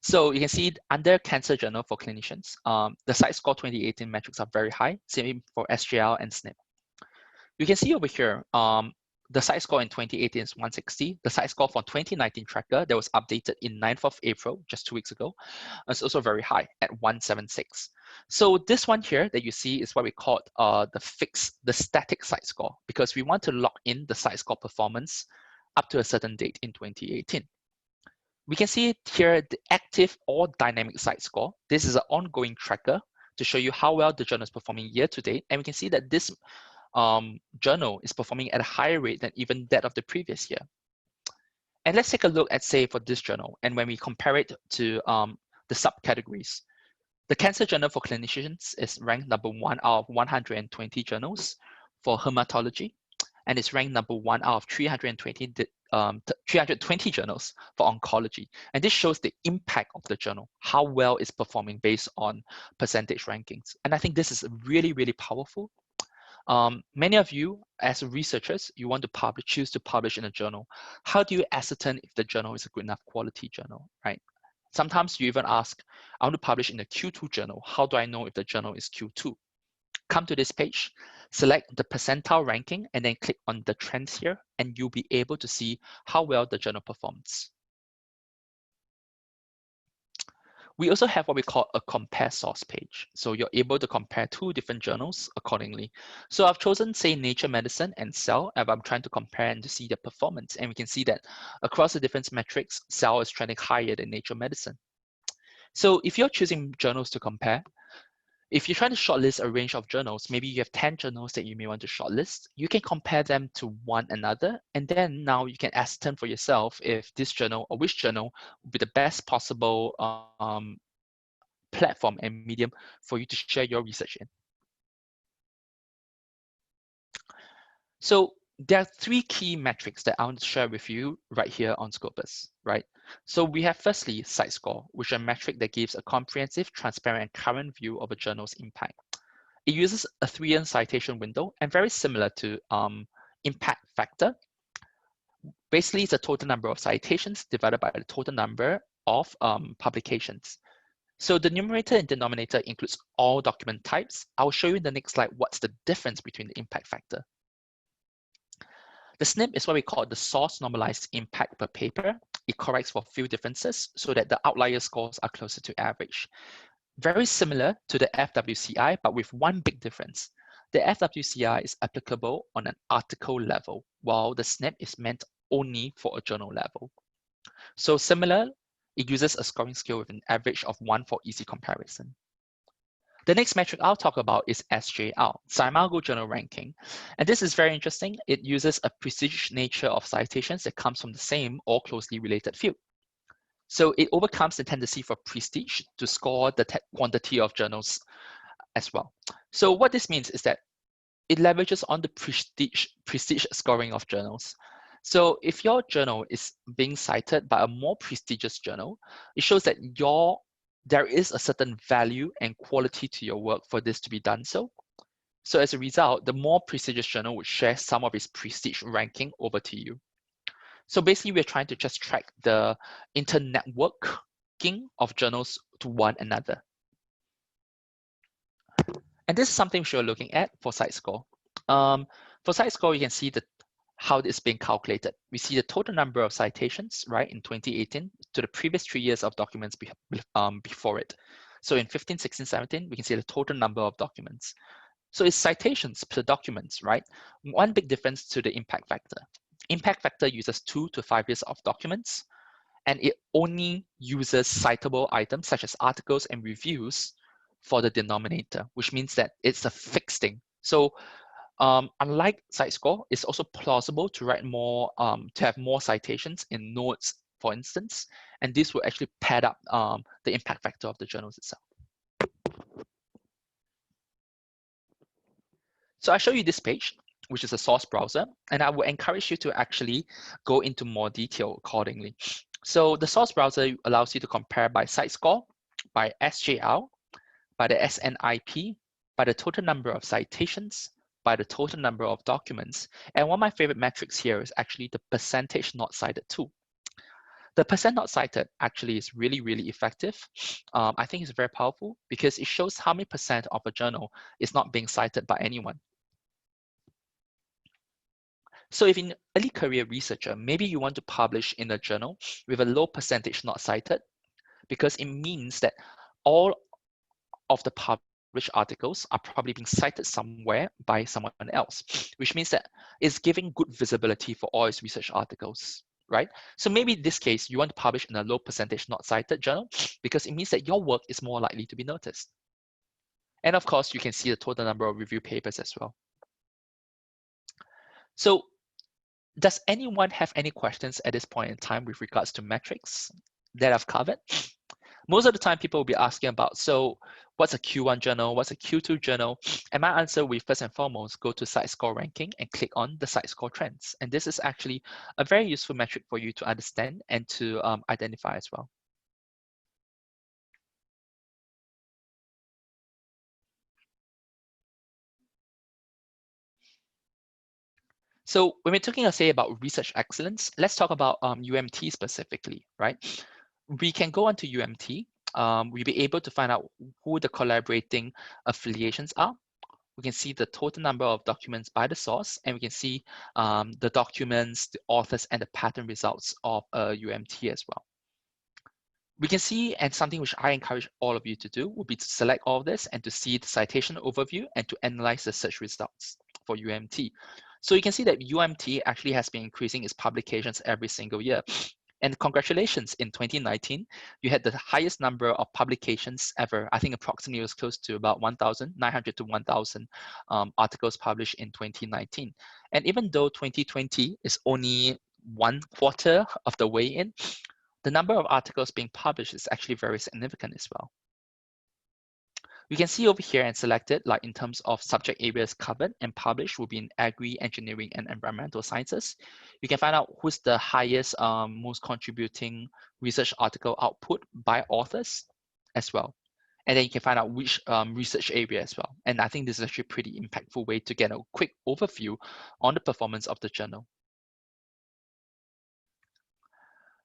So you can see under Cancer Journal for clinicians, the site score 2018 metrics are very high, same for SGL and SNP. You can see over here, the site score in 2018 is 160. The site score for 2019 tracker that was updated in 9th of April, just 2 weeks ago, is also very high at 176. So this one here that you see is what we call the static site score, because we want to lock in the site score performance up to a certain date in 2018. We can see it here, the active or dynamic site score. This is an ongoing tracker to show you how well the journal is performing year to date. And we can see that this journal is performing at a higher rate than even that of the previous year. And let's take a look at, say, for this journal, and when we compare it to the subcategories. The Cancer Journal for Clinicians is ranked number 1 out of 120 journals for hematology, and it's ranked number 1 out of 320 journals for oncology. And this shows the impact of the journal, how well it's performing based on percentage rankings. And I think this is really, really powerful. Many of you, as researchers, you want to choose to publish in a journal. How do you ascertain if the journal is a good enough quality journal, right? Sometimes you even ask, I want to publish in the Q2 journal. How do I know if the journal is Q2? Come to this page, select the percentile ranking, and then click on the trends here, and you'll be able to see how well the journal performs. We also have what we call a compare source page. So you're able to compare 2 different journals accordingly. So I've chosen, say, Nature Medicine and Cell, and I'm trying to compare and to see their performance. And we can see that across the different metrics, Cell is trending higher than Nature Medicine. So if you're choosing journals to compare, if you're trying to shortlist a range of journals, maybe you have 10 journals that you may want to shortlist, you can compare them to one another, and then now you can ascertain for yourself if this journal or which journal would be the best possible platform and medium for you to share your research in. So there are 3 key metrics that I want to share with you right here on Scopus, right? So we have firstly site score, which is a metric that gives a comprehensive, transparent, and current view of a journal's impact. It uses a 3-year citation window and very similar to impact factor. Basically, it's the total number of citations divided by the total number of publications. So the numerator and denominator includes all document types. I'll show you in the next slide what's the difference between the impact factor. The SNP is what we call the source normalized impact per paper. It corrects for few differences so that the outlier scores are closer to average. Very similar to the FWCI, but with one big difference. The FWCI is applicable on an article level, while the SNP is meant only for a journal level. So similar, it uses a scoring scale with an average of 1 for easy comparison. The next metric I'll talk about is SJR, Scimago Journal Ranking. And this is very interesting. It uses a prestigious nature of citations that comes from the same or closely related field. So it overcomes the tendency for prestige to score the quantity of journals as well. So what this means is that it leverages on the prestige scoring of journals. So if your journal is being cited by a more prestigious journal, it shows that there is a certain value and quality to your work for this to be done so. So as a result, the more prestigious journal would share some of its prestige ranking over to you. So basically, we're trying to just track the internetworking of journals to one another. And this is something we're looking at for site score. For site score, you can see how it's being calculated. We see the total number of citations, right, in 2018 to the previous 3 years of documents before it. So in 15, 16, 17, we can see the total number of documents. So it's citations per documents, right? One big difference to the impact factor. Impact factor uses 2 to 5 years of documents, and it only uses citable items such as articles and reviews for the denominator, which means that it's a fixed thing. So unlike site score, it's also plausible to write more, to have more citations in notes, for instance, and this will actually pad up the impact factor of the journals itself. So I show you this page, which is a source browser, and I would encourage you to actually go into more detail accordingly. So the source browser allows you to compare by site score, by SJR, by the SNIP, by the total number of citations, by the total number of documents. And one of my favorite metrics here is actually the percentage not cited too. The percent not cited actually is really, really effective. I think it's very powerful because it shows how many percent of a journal is not being cited by anyone. So if in early career researcher, maybe you want to publish in a journal with a low percentage not cited, because it means that all of the published articles are probably being cited somewhere by someone else, which means that it's giving good visibility for all its research articles, right? So maybe in this case, you want to publish in a low percentage not cited journal because it means that your work is more likely to be noticed. And of course, you can see the total number of review papers as well. So does anyone have any questions at this point in time with regards to metrics that I've covered? Most of the time, people will be asking about, so what's a Q1 journal? What's a Q2 journal? And my answer will first and foremost go to site score ranking and click on the site score trends. And this is actually a very useful metric for you to understand and to identify as well. So when we're talking, say, about research excellence, let's talk about UMT specifically, right? We can go onto UMT. We'll be able to find out who the collaborating affiliations are. We can see the total number of documents by the source, and we can see the documents, the authors, and the pattern results of UMT as well. We can see, and something which I encourage all of you to do would be to select all of this and to see the citation overview and to analyze the search results for UMT. So you can see that UMT actually has been increasing its publications every single year. And congratulations, in 2019, you had the highest number of publications ever. I think approximately it was close to about 1,900 to 1,000 articles published in 2019. And even though 2020 is only 1/4 of the way in, the number of articles being published is actually very significant as well. We can see over here and select it, like in terms of subject areas covered and published will be in agri, engineering, and environmental sciences. You can find out who's the highest, most contributing research article output by authors as well. And then you can find out which research area as well. And I think this is actually a pretty impactful way to get a quick overview on the performance of the journal.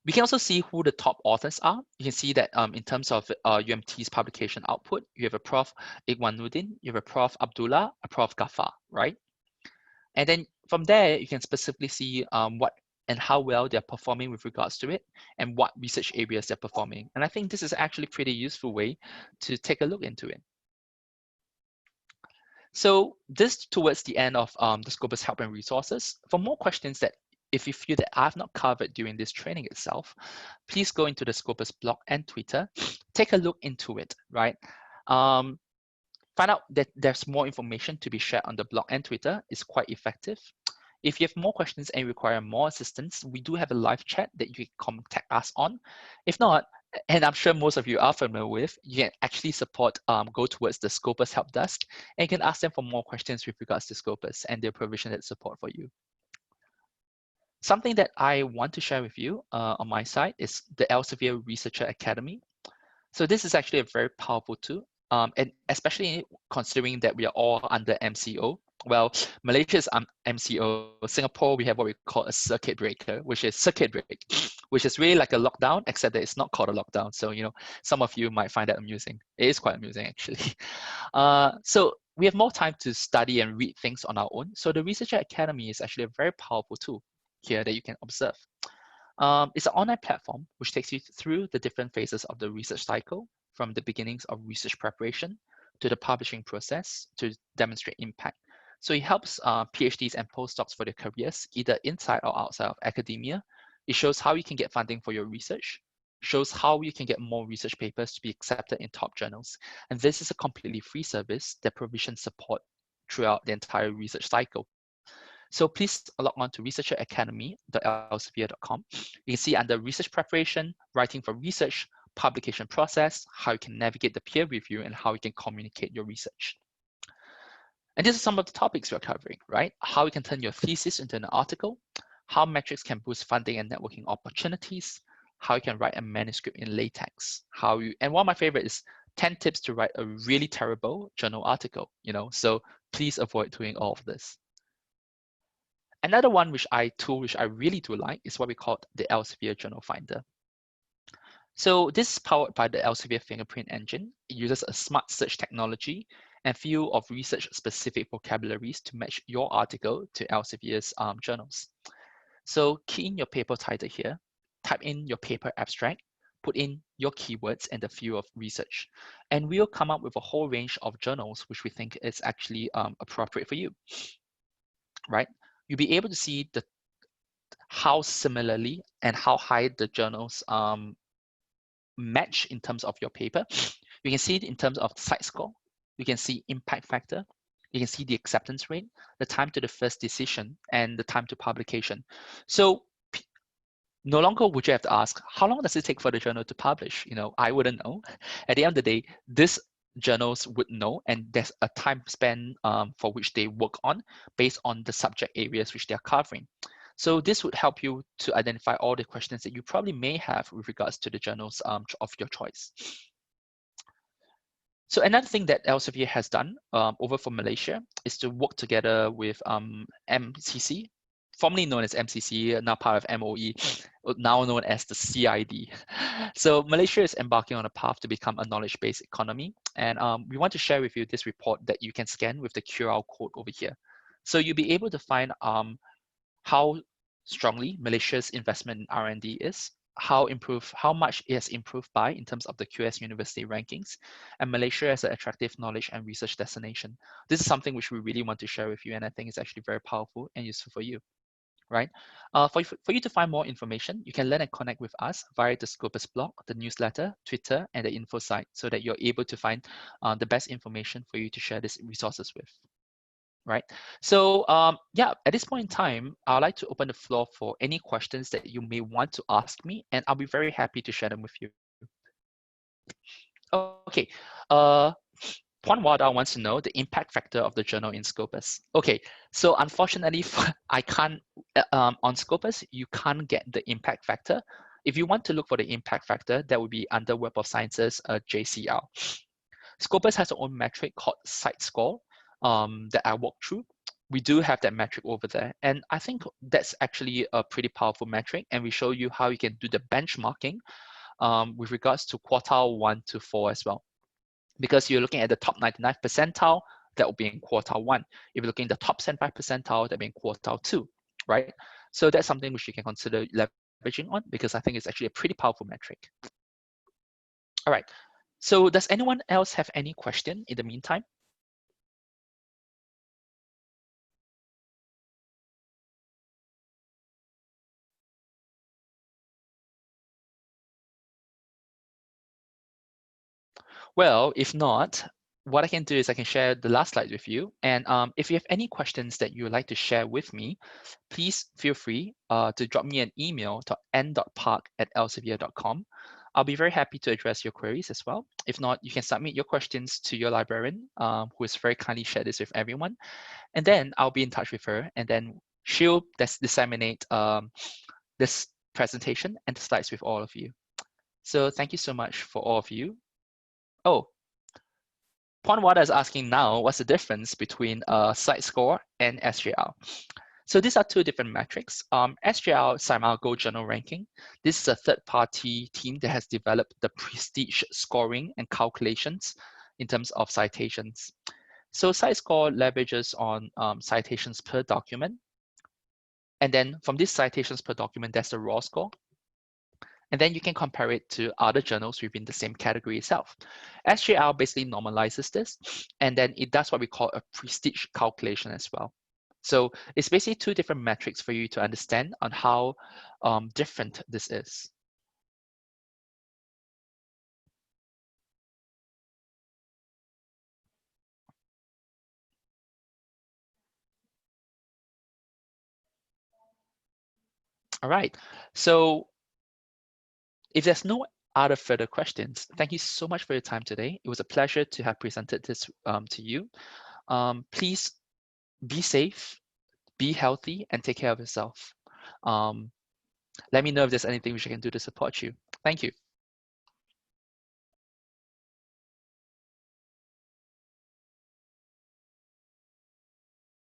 We can also see who the top authors are. You can see that in terms of UMT's publication output, you have a Prof. Iqbaluddin, you have a Prof. Abdullah, a Prof. Ghaffar, right? And then from there, you can specifically see what and how well they're performing with regards to it and what research areas they're performing. And I think this is actually a pretty useful way to take a look into it. So this towards the end of the Scopus help and resources. For more questions that if you feel that I've not covered during this training itself, please go into the Scopus blog and Twitter, take a look into it, right? Find out that there's more information to be shared on the blog and Twitter. It's quite effective. If you have more questions and require more assistance, we do have a live chat that you can contact us on. If not, and I'm sure most of you are familiar with, you can actually go towards the Scopus help desk and you can ask them for more questions with regards to Scopus and their provision that support for you. Something that I want to share with you on my side is the Elsevier Researcher Academy. So this is actually a very powerful tool, and especially considering that we are all under MCO. Well, Malaysia is MCO. Singapore, we have what we call a circuit breaker, which is circuit break, which is really like a lockdown, except that it's not called a lockdown. So, some of you might find that amusing. It is quite amusing, actually. So we have more time to study and read things on our own. So the Researcher Academy is actually a very powerful tool here that you can observe. It's an online platform which takes you through the different phases of the research cycle, from the beginnings of research preparation to the publishing process to demonstrate impact. So it helps PhDs and postdocs for their careers, either inside or outside of academia. It shows how you can get funding for your research, shows how you can get more research papers to be accepted in top journals. And this is a completely free service that provisions support throughout the entire research cycle. So please log on to researcheracademy.elsevier.com. You can see under research preparation, writing for research, publication process, how you can navigate the peer review, and how you can communicate your research. And these are some of the topics we're covering, right? How you can turn your thesis into an article, how metrics can boost funding and networking opportunities, how you can write a manuscript in LaTeX, and one of my favorite is 10 tips to write a really terrible journal article, so please avoid doing all of this. Another one which I really do like is what we call the Elsevier Journal Finder. So this is powered by the Elsevier fingerprint engine. It uses a smart search technology and few of research-specific vocabularies to match your article to Elsevier's journals. So key in your paper title here, type in your paper abstract, put in your keywords and the field of research, and we'll come up with a whole range of journals which we think is actually appropriate for you, right? You'll be able to see how similarly and how high the journals match in terms of your paper. You can see it in terms of site score. You can see impact factor. You can see the acceptance rate, the time to the first decision, and the time to publication. So no longer would you have to ask, how long does it take for the journal to publish? I wouldn't know. At the end of the day, this journals would know, and there's a time span for which they work on based on the subject areas which they're covering. So this would help you to identify all the questions that you probably may have with regards to the journals of your choice. So another thing that Elsevier has done over for Malaysia is to work together with MCC, formerly known as MCC, now part of MOE, now known as the CID. So Malaysia is embarking on a path to become a knowledge-based economy. And we want to share with you this report that you can scan with the QR code over here. So you'll be able to find how strongly Malaysia's investment in R&D is, how much it has improved by in terms of the QS University rankings, and Malaysia as an attractive knowledge and research destination. This is something which we really want to share with you, and I think it's actually very powerful and useful for you, right? For you to find more information, you can learn and connect with us via the Scopus blog, the newsletter, Twitter, and the info site, so that you're able to find the best information for you to share these resources with. Right. So yeah, at this point in time, I'd like to open the floor for any questions that you may want to ask me, and I'll be very happy to share them with you. Okay. Juan Wada wants to know the impact factor of the journal in Scopus. Okay, so unfortunately, I can't, on Scopus, you can't get the impact factor. If you want to look for the impact factor, that would be under Web of Sciences, JCL. Scopus has its own metric called site score that I walked through. We do have that metric over there. And I think that's actually a pretty powerful metric. And we show you how you can do the benchmarking with regards to quartile 1 to 4 as well. Because you're looking at the top 99th percentile, that will be in quartile 1. If you're looking at the top 75th percentile, that will be in quartile 2, right? So that's something which you can consider leveraging on, because I think it's actually a pretty powerful metric. All right. So does anyone else have any question in the meantime? Well, if not, what I can do is I can share the last slide with you. And if you have any questions that you would like to share with me, please feel free to drop me an email to n.park@elsevier.com. I'll be very happy to address your queries as well. If not, you can submit your questions to your librarian, who has very kindly shared this with everyone. And then I'll be in touch with her, and then she'll disseminate this presentation and the slides with all of you. So thank you so much for all of you. Oh, Ponwada is asking now, what's the difference between site score and SJL? So these are two different metrics. SJL, Saimal Gold Journal Ranking, this is a third-party team that has developed the prestige scoring and calculations in terms of citations. So site score leverages on citations per document. And then from these citations per document, there's the raw score. And then you can compare it to other journals within the same category itself. SJL basically normalizes this, and then it does what we call a prestige calculation as well. So it's basically two different metrics for you to understand on how different this is. All right, so if there's no other further questions, thank you so much for your time today. It was a pleasure to have presented this to you. Please be safe, be healthy, and take care of yourself. Let me know if there's anything which I can do to support you. Thank you.